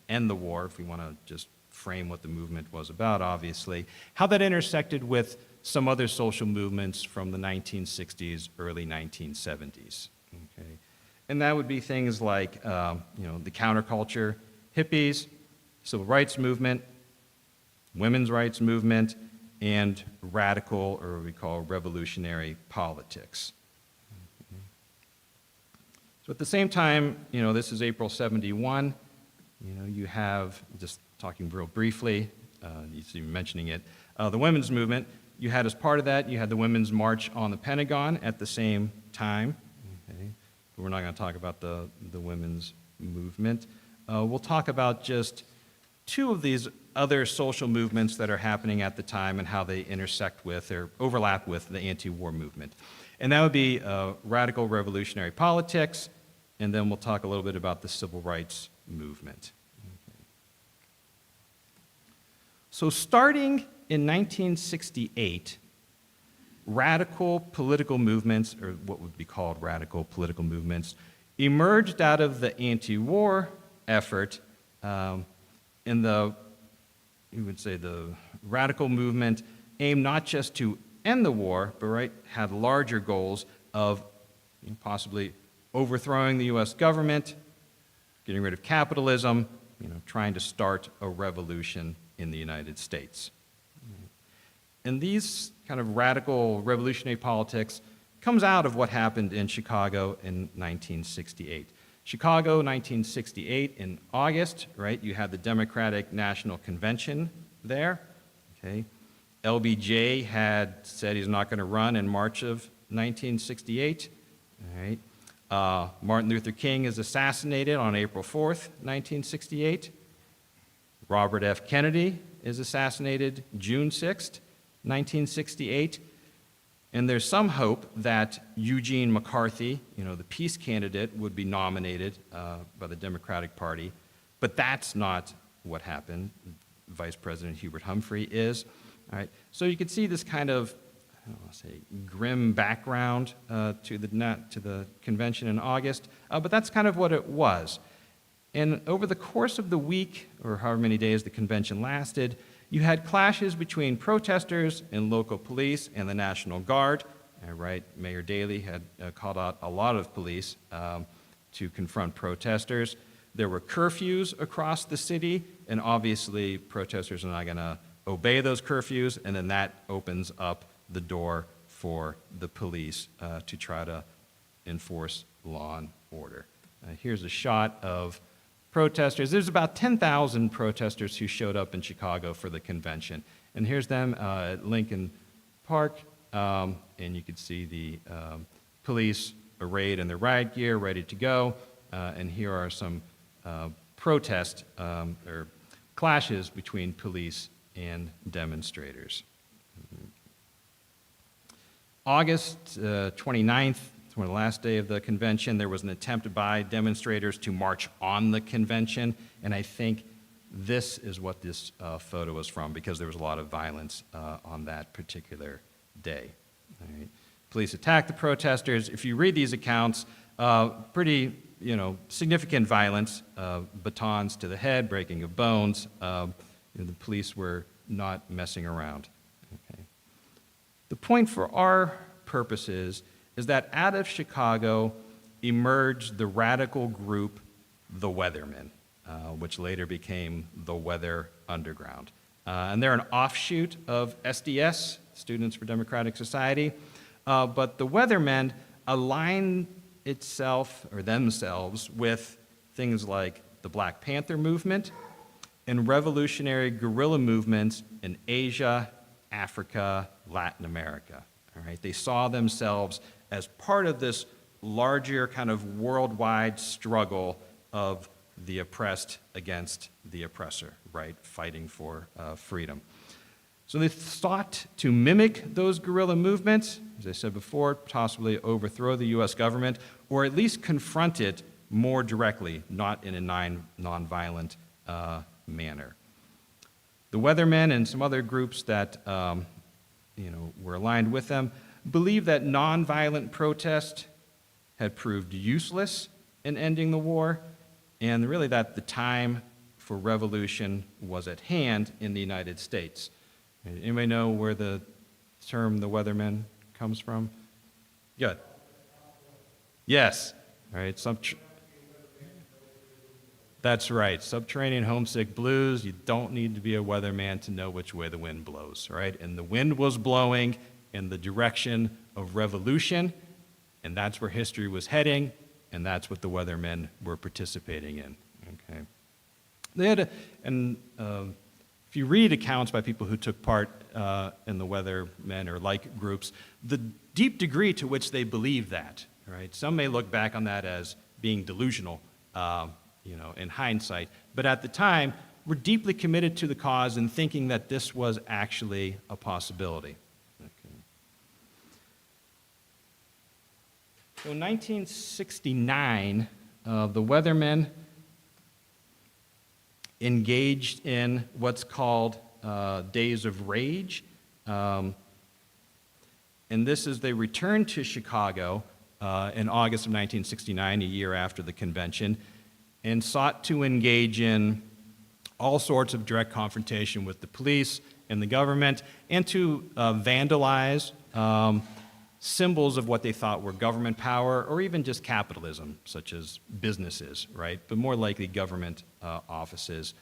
[SPEAKER 2] end the war, if we want to just frame what the movement was about, obviously, how that intersected with some other social movements from the 1960s, early 1970s. Okay? And that would be things like the counterculture, hippies, civil rights movement, women's rights movement, and radical, or what we call revolutionary politics. So at the same time, this is April 71, you have, just talking real briefly, you see me mentioning it, the women's movement. You had as part of that, you had the Women's March on the Pentagon at the same time. Okay? But we're not going to talk about the women's movement. We'll talk about just 2 of these other social movements that are happening at the time and how they intersect with or overlap with the anti-war movement. And that would be radical revolutionary politics and then we'll talk a little bit about the civil rights movement. So starting in 1968, radical political movements, or what would be called radical political movements, emerged out of the anti-war effort in the, you would say, the radical movement aimed not just to end the war, but had larger goals of possibly overthrowing the U.S. government, getting rid of capitalism, trying to start a revolution in the United States. And these kind of radical revolutionary politics comes out of what happened in Chicago in 1968. Chicago, 1968, in August, you had the Democratic National Convention there, okay? LBJ had said he's not going to run in March of 1968, all right? Martin Luther King is assassinated on April 4th, 1968. Robert F. Kennedy is assassinated June 6th, 1968. And there's some hope that Eugene McCarthy, the peace candidate, would be nominated by the Democratic Party. But that's not what happened. Vice President Hubert Humphrey is. All right. So you can see this kind of, I don't want to say, grim background to the convention in August. But that's kind of what it was. And over the course of the week, or however many days the convention lasted, you had clashes between protesters and local police and the National Guard. Mayor Daley had called out a lot of police to confront protesters. There were curfews across the city, and obviously protesters are not going to obey those curfews, and then that opens up the door for the police to try to enforce law and order. Here's a shot of protesters. There's about 10,000 protesters who showed up in Chicago for the convention. And here's them at Lincoln Park, and you can see the police arrayed in their riot gear, ready to go. And here are some protest or clashes between police and demonstrators. August 29th, on the last day of the convention, there was an attempt by demonstrators to march on the convention, and I think this is what this photo was from, because there was a lot of violence on that particular day. All right. Police attacked the protesters. If you read these accounts, pretty significant violence, batons to the head, breaking of bones. The police were not messing around. Okay. The point for our purposes is that out of Chicago emerged the radical group, the Weathermen, which later became the Weather Underground. And they're an offshoot of SDS, Students for Democratic Society. But the Weathermen align itself or themselves with things like the Black Panther movement and revolutionary guerrilla movements in Asia, Africa, Latin America. All right? They saw themselves as part of this larger kind of worldwide struggle of the oppressed against the oppressor, right? Fighting for freedom. So they sought to mimic those guerrilla movements, as I said before, possibly overthrow the U.S. government, or at least confront it more directly, not in a nonviolent manner. The Weathermen and some other groups that were aligned with them believed that nonviolent protest had proved useless in ending the war, and really that the time for revolution was at hand in the United States. Anybody know where the term the Weathermen comes from? Good. Yes. All right. That's right. Subterranean homesick blues. You don't need to be a weatherman to know which way the wind blows, right? And the wind was blowing in the direction of revolution, and that's where history was heading, and that's what the Weathermen were participating in. Okay. They had if you read accounts by people who took part in the Weathermen or like groups, the deep degree to which they believe that, right? Some may look back on that as being delusional, in hindsight, but at the time, were deeply committed to the cause and thinking that this was actually a possibility. Okay. So in 1969, the Weathermen engaged in what's called Days of Rage. And this is they returned to Chicago in August of 1969, a year after the convention, and sought to engage in all sorts of direct confrontation with the police and the government, and to vandalize symbols of what they thought were government power or even just capitalism, such as businesses, right? But more likely government offices,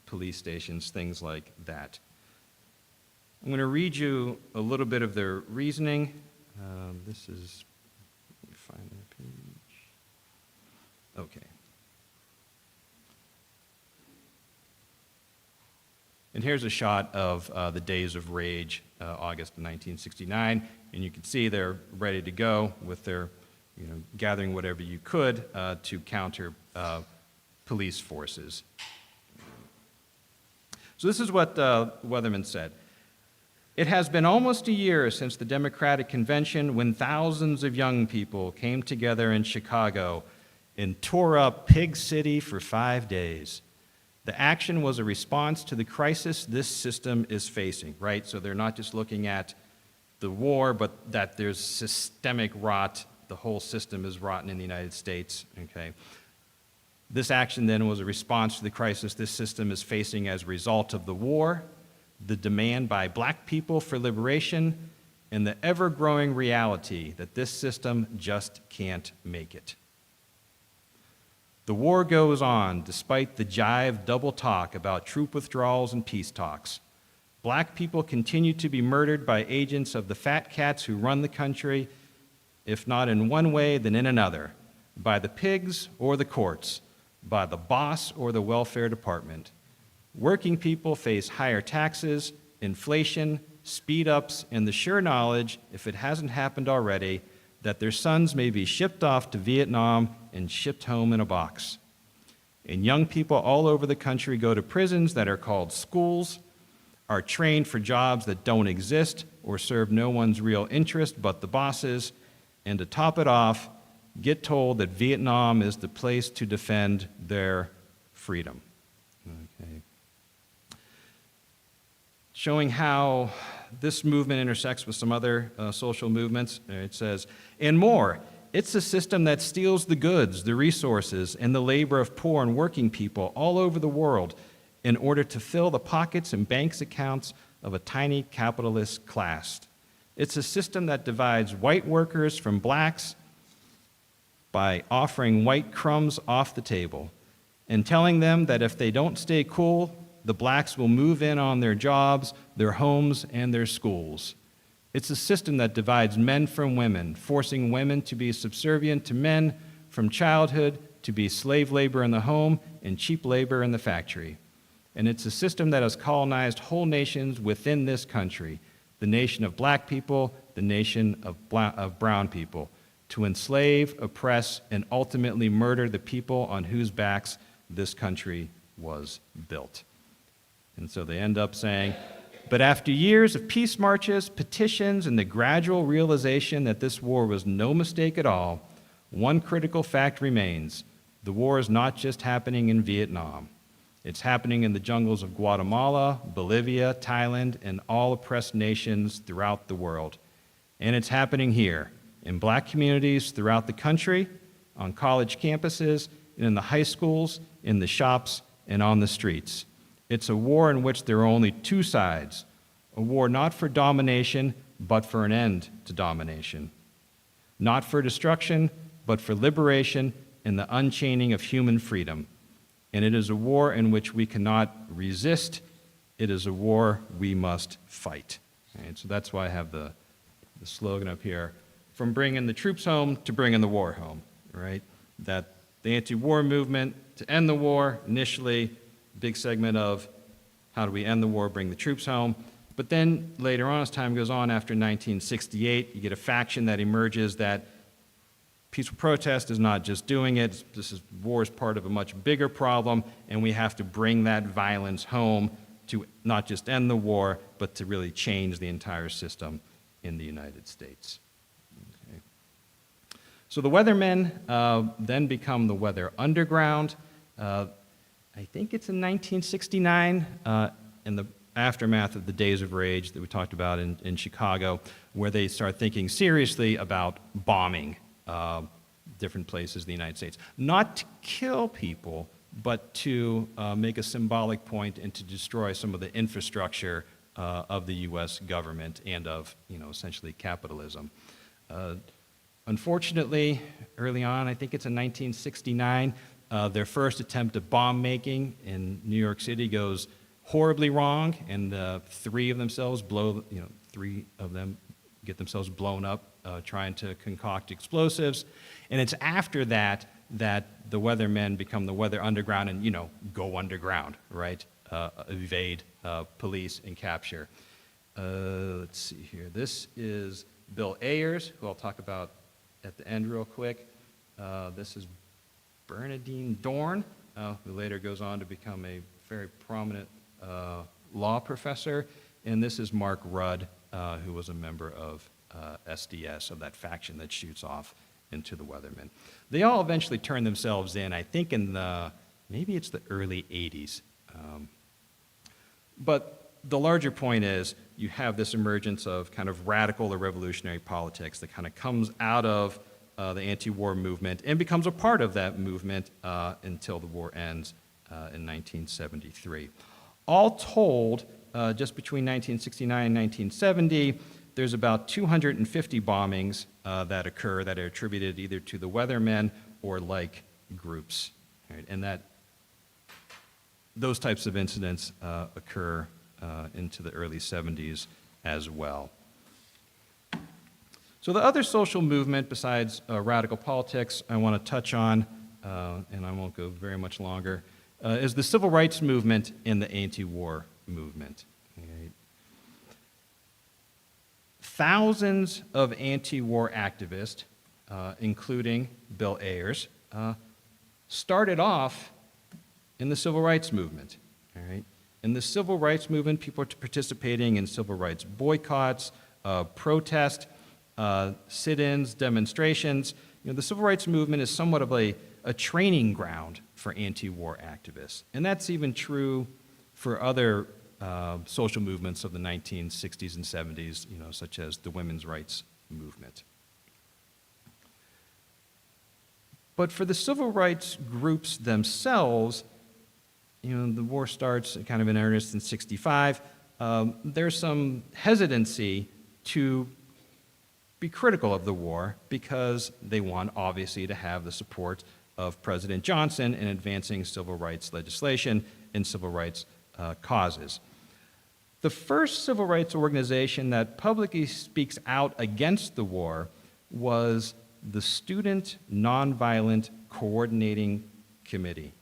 [SPEAKER 2] police stations, things like that. I'm going to read you a little bit of their reasoning. This is, let me find that page. Okay. And here's a shot of the Days of Rage, August of 1969, and you can see they're ready to go with their, gathering whatever you could to counter police forces. So this is what Weatherman said. It has been almost a year since the Democratic Convention when thousands of young people came together in Chicago and tore up Pig City for 5 days. The action was a response to the crisis this system is facing, right? So they're not just looking at the war, but that there's systemic rot. The whole system is rotten in the United States, okay? This action then was a response to the crisis this system is facing as a result of the war, the demand by black people for liberation, and the ever-growing reality that this system just can't make it. The war goes on despite the jive double talk about troop withdrawals and peace talks. Black people continue to be murdered by agents of the fat cats who run the country, if not in one way, then in another, by the pigs or the courts, by the boss or the welfare department. Working people face higher taxes, inflation, speed-ups, and the sure knowledge, if it hasn't happened already, that their sons may be shipped off to Vietnam and shipped home in a box. And young people all over the country go to prisons that are called schools, are trained for jobs that don't exist or serve no one's real interest but the boss's, and to top it off, get told that Vietnam is the place to defend their freedom. Okay. Showing how this movement intersects with some other social movements. It says, and more, it's a system that steals the goods, the resources, and the labor of poor and working people all over the world in order to fill the pockets and banks accounts of a tiny capitalist class. It's a system that divides white workers from blacks by offering white crumbs off the table and telling them that if they don't stay cool, the blacks will move in on their jobs, their homes, and their schools. It's a system that divides men from women, forcing women to be subservient to men from childhood, to be slave labor in the home and cheap labor in the factory. And it's a system that has colonized whole nations within this country, the nation of black people, the nation of brown people, to enslave, oppress, and ultimately murder the people on whose backs this country was built. And so they end up saying, but after years of peace marches, petitions, and the gradual realization that this war was no mistake at all, one critical fact remains. The war is not just happening in Vietnam. It's happening in the jungles of Guatemala, Bolivia, Thailand, and all oppressed nations throughout the world. And it's happening here, in black communities throughout the country, on college campuses, and in the high schools, in the shops, and on the streets. It's a war in which there are only two sides, a war not for domination, but for an end to domination. Not for destruction, but for liberation and the unchaining of human freedom. And it is a war in which we cannot resist. It is a war we must fight. And so that's why I have the slogan up here, from bringing the troops home to bringing the war home, right? That the anti-war movement to end the war, initially, big segment of how do we end the war, bring the troops home. But then later on, as time goes on, after 1968, you get a faction that emerges that peaceful protest is not just doing it. War is part of a much bigger problem, and we have to bring that violence home to not just end the war, but to really change the entire system in the United States. Okay. So the Weathermen then become the Weather Underground. I think it's in 1969, in the aftermath of the Days of Rage that we talked about in Chicago, where they start thinking seriously about bombing different places in the United States. Not to kill people, but to make a symbolic point and to destroy some of the infrastructure of the U.S. government and of, essentially capitalism. Unfortunately, early on, I think it's in 1969, their first attempt at bomb making in New York City goes horribly wrong, and three of them get themselves blown up trying to concoct explosives. And it's after that that the Weathermen become the Weather Underground and, go underground, right? Evade police and capture. Let's see here. This is Bill Ayers, who I'll talk about at the end real quick. This is Bernadine Dorn, who later goes on to become a very prominent law professor. And this is Mark Rudd, who was a member of SDS, of that faction that shoots off into the Weathermen. They all eventually turn themselves in, I think maybe it's the early 80s. But the larger point is you have this emergence of kind of radical or revolutionary politics that kind of comes out of the anti-war movement and becomes a part of that movement until the war ends in 1973. All told, just between 1969 and 1970, there's about 250 bombings that occur that are attributed either to the Weathermen or like groups. Right? And those types of incidents occur into the early 70s as well. So the other social movement besides radical politics I want to touch on, and I won't go very much longer, is the civil rights movement and the anti-war movement. Right? Thousands of anti-war activists, including Bill Ayers, started off in the civil rights movement. All right? In the civil rights movement, people are participating in civil rights boycotts, protests, sit-ins, demonstrations. The civil rights movement is somewhat of a training ground for anti-war activists. And that's even true for other social movements of the 1960s and 70s, such as the women's rights movement. But for the civil rights groups themselves, the war starts kind of in earnest in 65. There's some hesitancy to be critical of the war because they want, obviously, to have the support of President Johnson in advancing civil rights legislation and civil rights causes. The first civil rights organization that publicly speaks out against the war was the Student Nonviolent Coordinating Committee,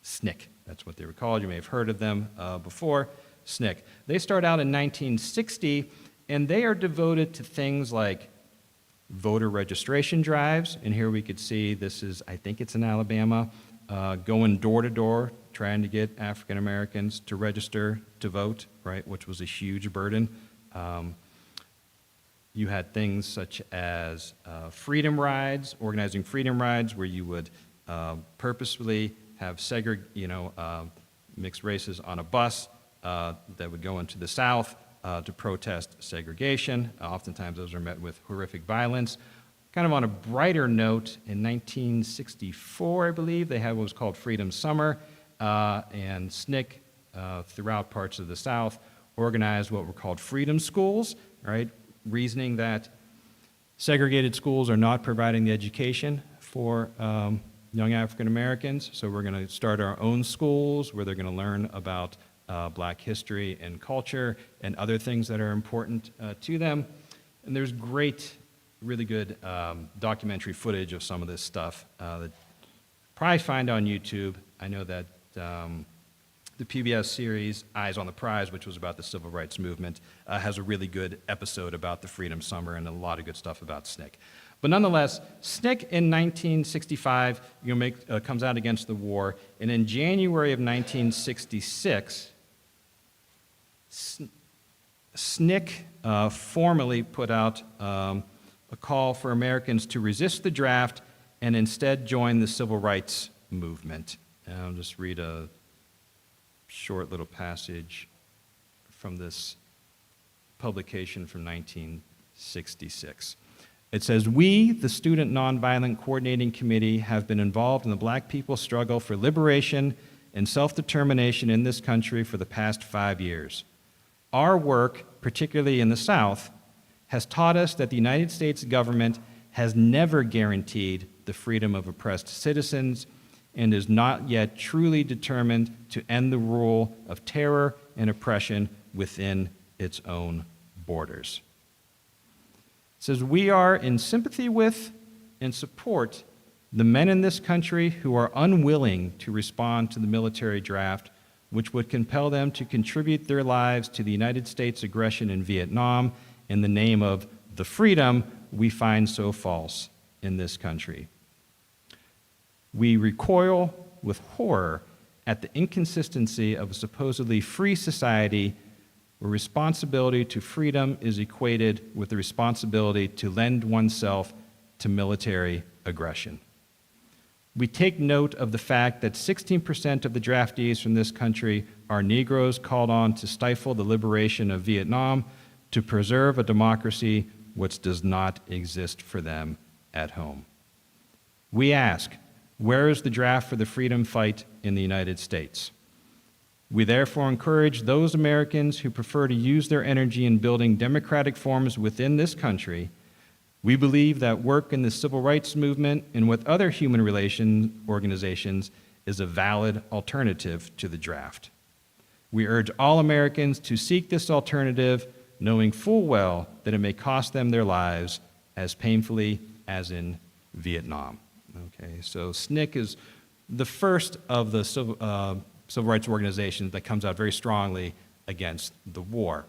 [SPEAKER 2] SNCC. That's what they were called. You may have heard of them before, SNCC. They start out in 1960, and they are devoted to things like voter registration drives. And here we could see, I think it's in Alabama, going door to door, trying to get African Americans to register to vote, right, which was a huge burden. You had things such as freedom rides, organizing freedom rides, where you would purposefully have mixed races on a bus that would go into the South to protest segregation. Oftentimes those are met with horrific violence. Kind of on a brighter note, in 1964, I believe, they had what was called Freedom Summer, and SNCC throughout parts of the South organized what were called freedom schools, right? Reasoning that segregated schools are not providing the education for young African Americans, so we're going to start our own schools where they're going to learn about Black history and culture and other things that are important to them. And there's really good documentary footage of some of this stuff that you probably find on YouTube. I know that the PBS series Eyes on the Prize, which was about the civil rights movement, has a really good episode about the Freedom Summer and a lot of good stuff about SNCC. But nonetheless, SNCC in 1965 comes out against the war, and in January of 1966, SNCC formally put out a a call for Americans to resist the draft and instead join the civil rights movement. And I'll just read a short little passage from this publication from 1966. It says, "We, the Student Nonviolent Coordinating Committee, have been involved in the Black people's struggle for liberation and self-determination in this country for the past 5 years. Our work, particularly in the South, has taught us that the United States government has never guaranteed the freedom of oppressed citizens and is not yet truly determined to end the rule of terror and oppression within its own borders." It says, "We are in sympathy with and support the men in this country who are unwilling to respond to the military draft, which would compel them to contribute their lives to the United States aggression in Vietnam in the name of the freedom we find so false in this country. We recoil with horror at the inconsistency of a supposedly free society where responsibility to freedom is equated with the responsibility to lend oneself to military aggression. We take note of the fact that 16% of the draftees from this country are Negroes called on to stifle the liberation of Vietnam to preserve a democracy which does not exist for them at home. We ask, where is the draft for the freedom fight in the United States? We therefore encourage those Americans who prefer to use their energy in building democratic forms within this country. We believe that work in the civil rights movement and with other human relations organizations is a valid alternative to the draft. We urge all Americans to seek this alternative, knowing full well that it may cost them their lives as painfully as in Vietnam." Okay, so SNCC is the first of the civil rights organizations that comes out very strongly against the war.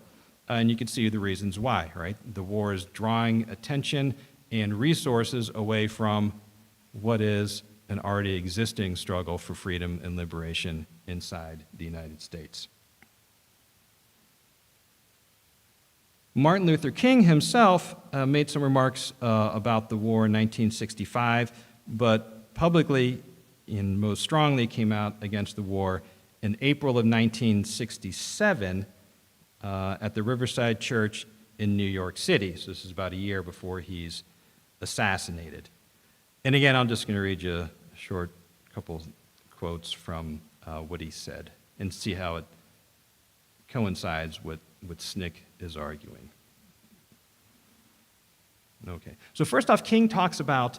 [SPEAKER 2] And you can see the reasons why, right? The war is drawing attention and resources away from what is an already existing struggle for freedom and liberation inside the United States. Martin Luther King himself made some remarks about the war in 1965, but publicly and most strongly came out against the war in April of 1967 at the Riverside Church in New York City. So this is about a year before he's assassinated. And again, I'm just going to read you a short couple quotes from what he said and see how it coincides with what SNCC is arguing. Okay, so first off, King talks about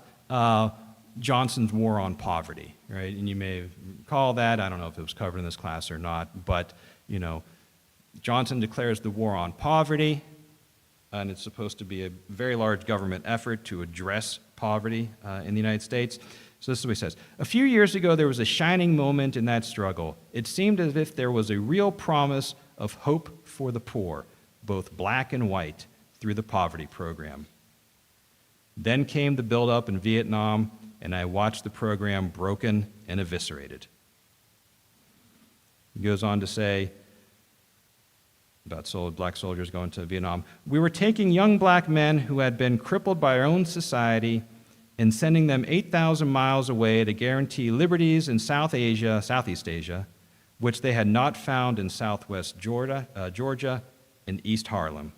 [SPEAKER 2] Johnson's war on poverty, right? And you may recall that. I don't know if it was covered in this class or not, but, you know, Johnson declares the war on poverty, and it's supposed to be a very large government effort to address poverty in the United States. So this is what he says. "A few years ago, there was a shining moment in that struggle. It seemed as if there was a real promise of hope for the poor, both black and white, through the poverty program. Then came the buildup in Vietnam, and I watched the program broken and eviscerated." He goes on to say about black soldiers going to Vietnam, "We were taking young black men who had been crippled by our own society and sending them 8,000 miles away to guarantee liberties in Southeast Asia, which they had not found in Southwest Georgia and East Harlem.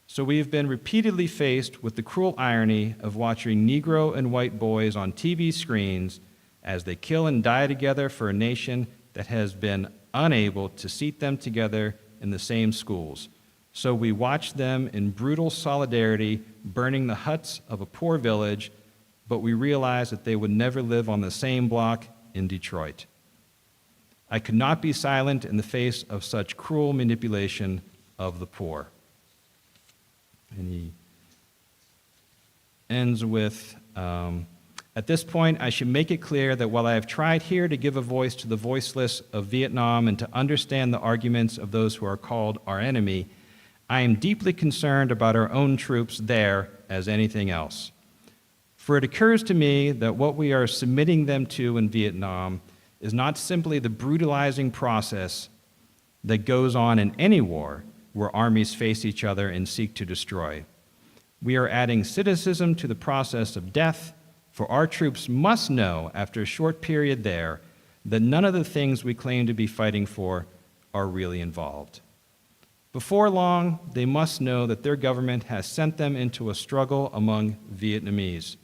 [SPEAKER 2] So we have been repeatedly faced with the cruel irony of watching Negro and white boys on TV screens as they kill and die together for a nation that has been unable to seat them together in the same schools. So we watch them in brutal solidarity burning the huts of a poor village, but we realize that they would never live on the same block in Detroit. I could not be silent in the face of such cruel manipulation of the poor." And he ends with, "At this point, I should make it clear that while I have tried here to give a voice to the voiceless of Vietnam and to understand the arguments of those who are called our enemy, I am deeply concerned about our own troops there as anything else. For it occurs to me that what we are submitting them to in Vietnam is not simply the brutalizing process that goes on in any war where armies face each other and seek to destroy, We are adding cynicism to the process of death, for our troops must know, after a short period there, that none of the things we claim to be fighting for are really involved. Before long, they must know that their government has sent them into a struggle among Vietnamese,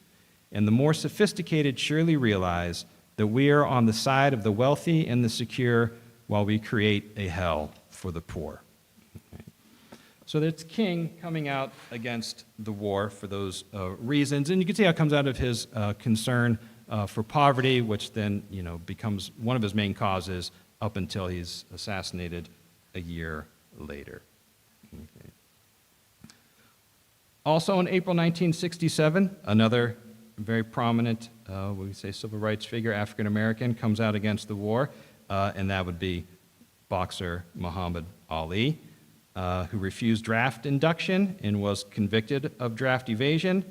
[SPEAKER 2] and the more sophisticated surely realize that we are on the side of the wealthy and the secure while we create a hell for the poor. Okay. So that's King coming out against the war for those reasons, and you can see how it comes out of his concern for poverty, which then becomes one of his main causes up until he's assassinated a year later. Okay. Also in April 1967, another very prominent, we say civil rights figure, African American, comes out against the war, and that would be boxer Muhammad Ali, who refused draft induction and was convicted of draft evasion,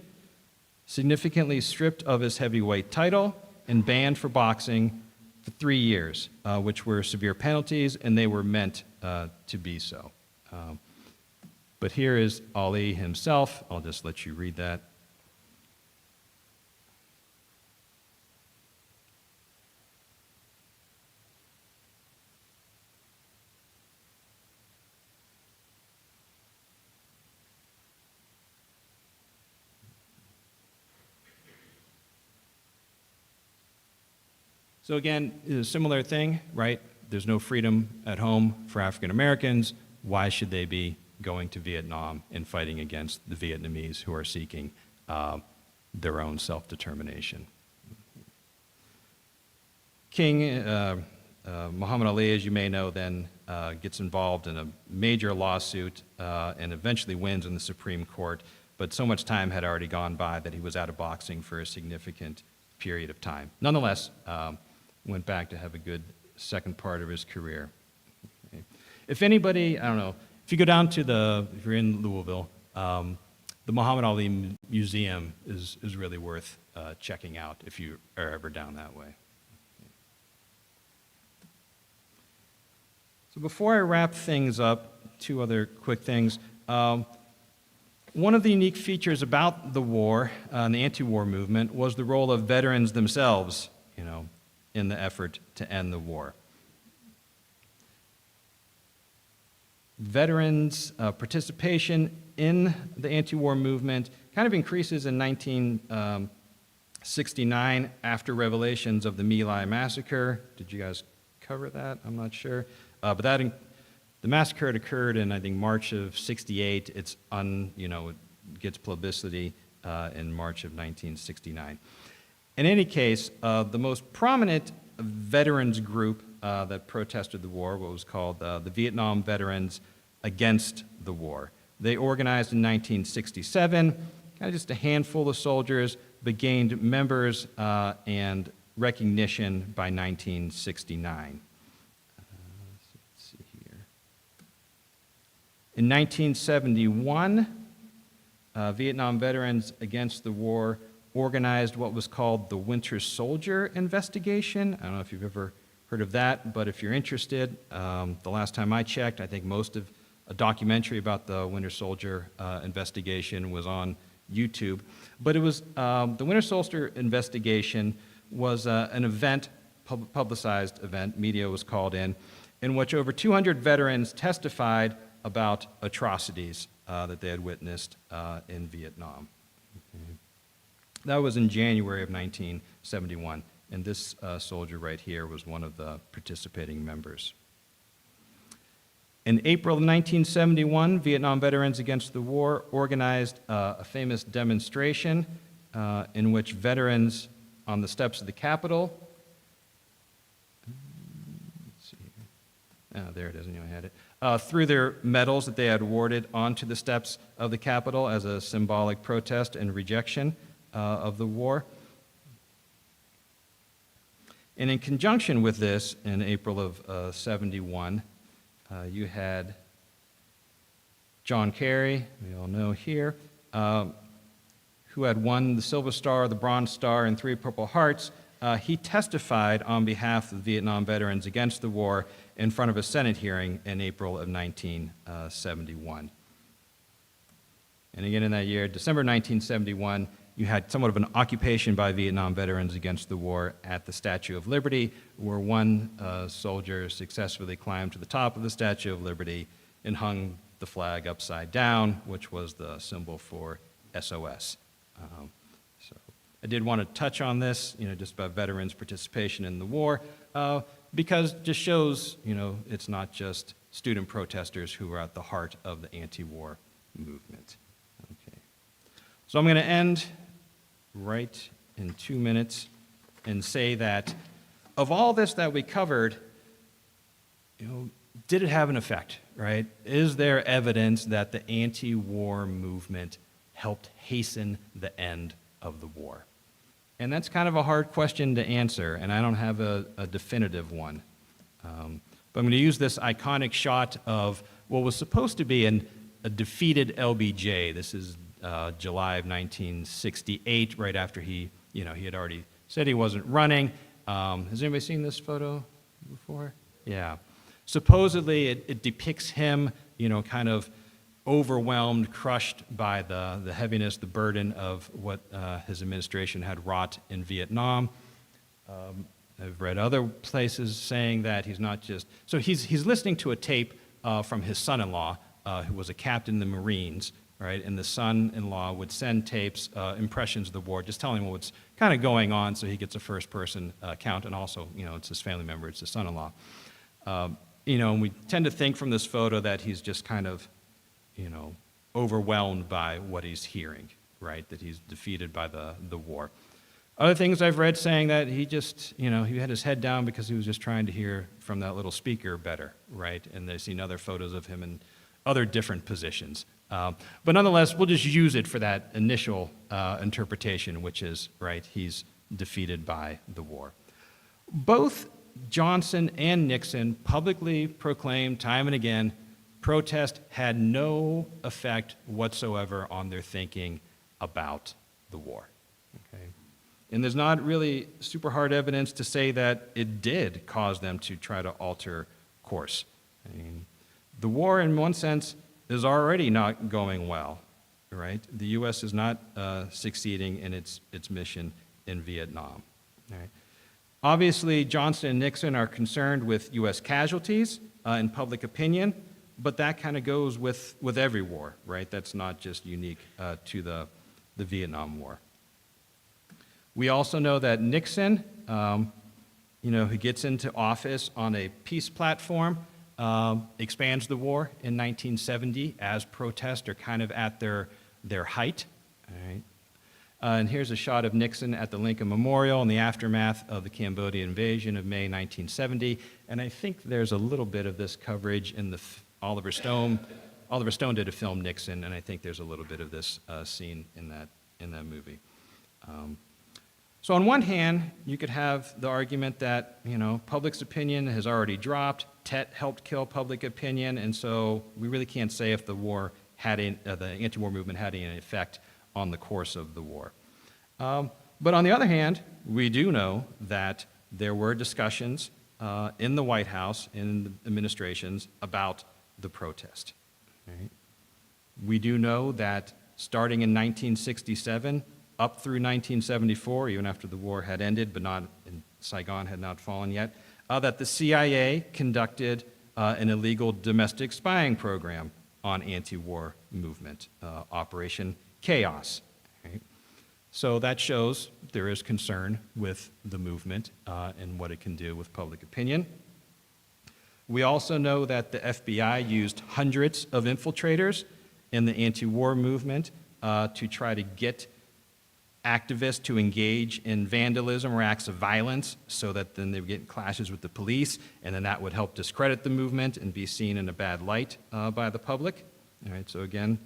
[SPEAKER 2] significantly stripped of his heavyweight title, and banned for boxing for 3 years, which were severe penalties, and they were meant to be so. But here is Ali himself. I'll just let you read that. So again, a similar thing, right? There's no freedom at home for African Americans. Why should they be going to Vietnam and fighting against the Vietnamese who are seeking their own self-determination? King, Muhammad Ali, as you may know, then gets involved in a major lawsuit and eventually wins in the Supreme Court, but so much time had already gone by that he was out of boxing for a significant period of time. Nonetheless, went back to have a good second part of his career. Okay. If anybody, I don't know, if you go down to if you're in Louisville, the Muhammad Ali Museum is really worth checking out if you are ever down that way. So before I wrap things up, 2 other quick things. One of the unique features about the war and the anti-war movement was the role of veterans themselves, in the effort to end the war. Veterans' participation in the anti-war movement kind of increases in 1969 after revelations of the My Lai massacre. Did you guys cover that? I'm not sure. But the massacre had occurred in, I think, March of '68. It gets publicity in March of 1969. In any case, the most prominent veterans group that protested the war, what was called the Vietnam Veterans Against the War. They organized in 1967, kind of just a handful of soldiers, but gained members and recognition by 1969. Let's see here. In 1971, Vietnam Veterans Against the War organized what was called the Winter Soldier investigation. I don't know if you've ever heard of that, but if you're interested, the last time I checked, I think most of a documentary about the Winter Soldier investigation was on YouTube. But it was the Winter Soldier investigation was an event, publicized event, media was called in which over 200 veterans testified about atrocities that they had witnessed in Vietnam. Okay. That was in January of 1971, and this soldier right here was one of the participating members. In April of 1971, Vietnam Veterans Against the War organized a famous demonstration in which veterans on the steps of the Capitol, let's see here. Oh, there it is, I knew I had it. Threw their medals that they had awarded onto the steps of the Capitol as a symbolic protest and rejection of the war. And in conjunction with this, in April of '71, you had John Kerry, we all know here, who had won the Silver Star, the Bronze Star, and 3 Purple Hearts. He testified on behalf of Vietnam Veterans Against the War in front of a Senate hearing in April of 1971. And again, in that year, December 1971, you had somewhat of an occupation by Vietnam veterans against the war at the Statue of Liberty, where one soldier successfully climbed to the top of the Statue of Liberty and hung the flag upside down, which was the symbol for SOS. So I did want to touch on this, just about veterans' participation in the war, because it just shows, it's not just student protesters who are at the heart of the anti-war movement. Okay. So I'm going to end right in 2 minutes and say that of all this that we covered, did it have an effect, right? Is there evidence that the anti-war movement helped hasten the end of the war? And that's kind of a hard question to answer, and I don't have a definitive one. But I'm going to use this iconic shot of what was supposed to be a defeated LBJ. This is July of 1968, right after he had already said he wasn't running. Has anybody seen this photo before? Yeah. Supposedly, it depicts him, kind of overwhelmed, crushed by the heaviness, the burden of what his administration had wrought in Vietnam. I've read other places saying that he's not just... So he's listening to a tape from his son-in-law, who was a captain in the Marines, right? And the son-in-law would send tapes, impressions of the war, just telling him what's kind of going on so he gets a first-person account, and also, it's his family member, it's his son-in-law. And we tend to think from this photo that he's just kind of, overwhelmed by what he's hearing, right? That he's defeated by the war. Other things I've read saying that he just, he had his head down because he was just trying to hear from that little speaker better, right? And they've seen other photos of him in other different positions. But nonetheless, we'll just use it for that initial interpretation, which is, right, he's defeated by the war. Both Johnson and Nixon publicly proclaimed time and again, protest had no effect whatsoever on their thinking about the war. Okay? And there's not really super hard evidence to say that it did cause them to try to alter course. I mean, the war, in one sense, is already not going well, right? The U.S. is not succeeding in its mission in Vietnam. Right? Obviously, Johnson and Nixon are concerned with U.S. casualties and public opinion, but that kind of goes with every war, right? That's not just unique to the Vietnam War. We also know that Nixon, who gets into office on a peace platform, expands the war in 1970 as protests are kind of at their height. All right? And here's a shot of Nixon at the Lincoln Memorial in the aftermath of the Cambodian invasion of May 1970. And I think there's a little bit of this coverage in the Oliver Stone. Oliver Stone did a film, Nixon, and I think there's a little bit of this scene in that movie. So on one hand, you could have the argument that, public's opinion has already dropped. Tet helped kill public opinion, and so we really can't say if the war had the anti-war movement had any effect on the course of the war. But on the other hand, we do know that there were discussions in the White House, in the administrations, about the protest. Right? We do know that starting in 1967, up through 1974, even after the war had ended, but Saigon had not fallen yet, that the CIA conducted an illegal domestic spying program on anti-war movement, Operation Chaos. Right? So that shows there is concern with the movement and what it can do with public opinion. We also know that the FBI used hundreds of infiltrators in the anti-war movement to try to get activists to engage in vandalism or acts of violence so that then they would get in clashes with the police, and then that would help discredit the movement and be seen in a bad light by the public. All right, so again,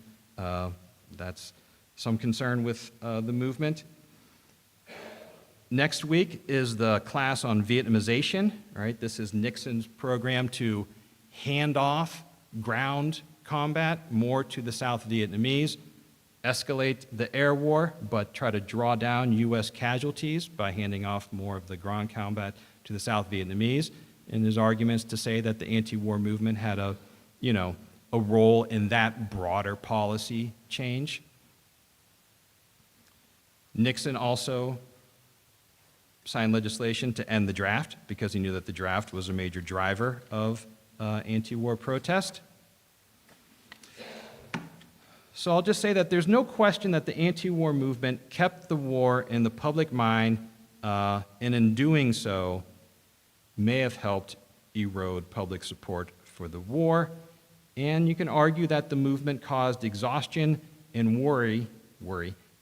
[SPEAKER 2] that's some concern with the movement. Next week is the class on Vietnamization. All right, this is Nixon's program to hand off ground combat more to the South Vietnamese, escalate the air war, but try to draw down U.S. casualties by handing off more of the ground combat to the South Vietnamese. And there's arguments to say that the anti-war movement had a, a role in that broader policy change. Nixon also signed legislation to end the draft because he knew that the draft was a major driver of anti-war protest. So I'll just say that there's no question that the anti-war movement kept the war in the public mind, and in doing so, may have helped erode public support for the war. And you can argue that the movement caused exhaustion and worry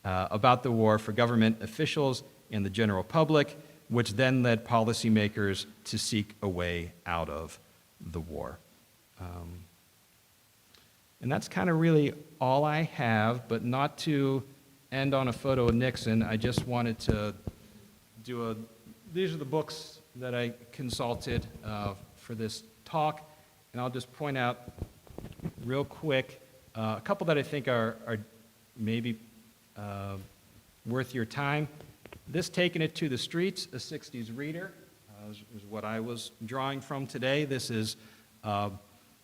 [SPEAKER 2] about the war for government officials and the general public, which then led policymakers to seek a way out of the war. And that's kind of really all I have, but not to end on a photo of Nixon. I just wanted to do these are the books that I consulted for this talk, and I'll just point out real quick a couple that I think are maybe worth your time. This, Taking It to the Streets, a 60s reader, is what I was drawing from today. This is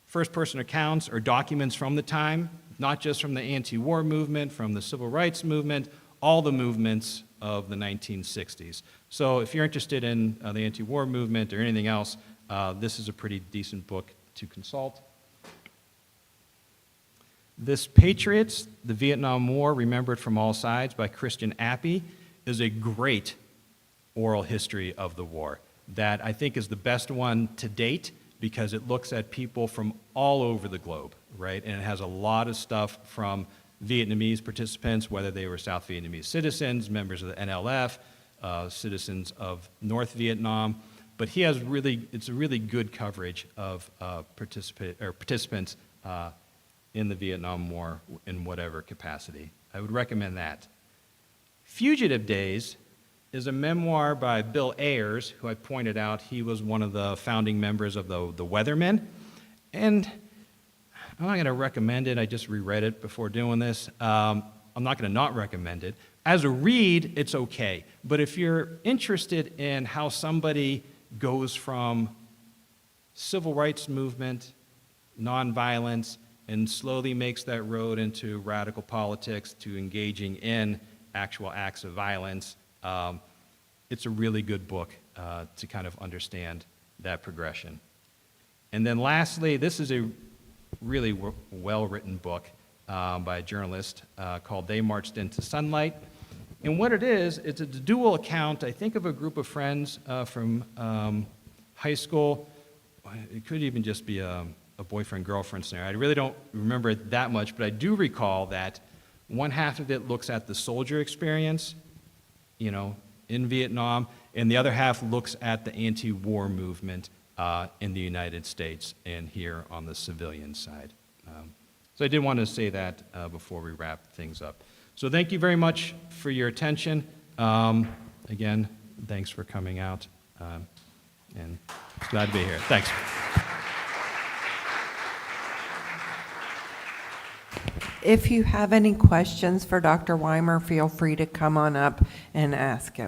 [SPEAKER 2] first-person accounts or documents from the time, not just from the anti-war movement, from the civil rights movement, all the movements of the 1960s. So if you're interested in the anti-war movement or anything else, this is a pretty decent book to consult. This Patriots, the Vietnam War, Remembered from All Sides by Christian Appy, is a great oral history of the war that I think is the best one to date because it looks at people from all over the globe, right? And it has a lot of stuff from Vietnamese participants, whether they were South Vietnamese citizens, members of the NLF, citizens of North Vietnam. But he has it's a really good coverage of participants in the Vietnam War in whatever capacity. I would recommend that. Fugitive Days is a memoir by Bill Ayers, who I pointed out he was one of the founding members of the Weathermen. And I'm not going to recommend it. I just reread it before doing this. I'm not going to not recommend it. As a read, it's okay. But if you're interested in how somebody goes from civil rights movement, nonviolence, and slowly makes that road into radical politics to engaging in actual acts of violence, it's a really good book to kind of understand that progression. And then lastly, this is a really well-written book by a journalist called They Marched Into Sunlight. And what it is, it's a dual account, I think, of a group of friends from high school. It could even just be a boyfriend-girlfriend scenario. I really don't remember it that much, but I do recall that one half of it looks at the soldier experience, in Vietnam, and the other half looks at the anti-war movement in the United States and here on the civilian side. So I did want to say that before we wrap things up. So thank you very much for your attention. Again, thanks for coming out, and glad to be here. Thanks.
[SPEAKER 3] If you have any questions for Dr. Weimer, feel free to come on up and ask him.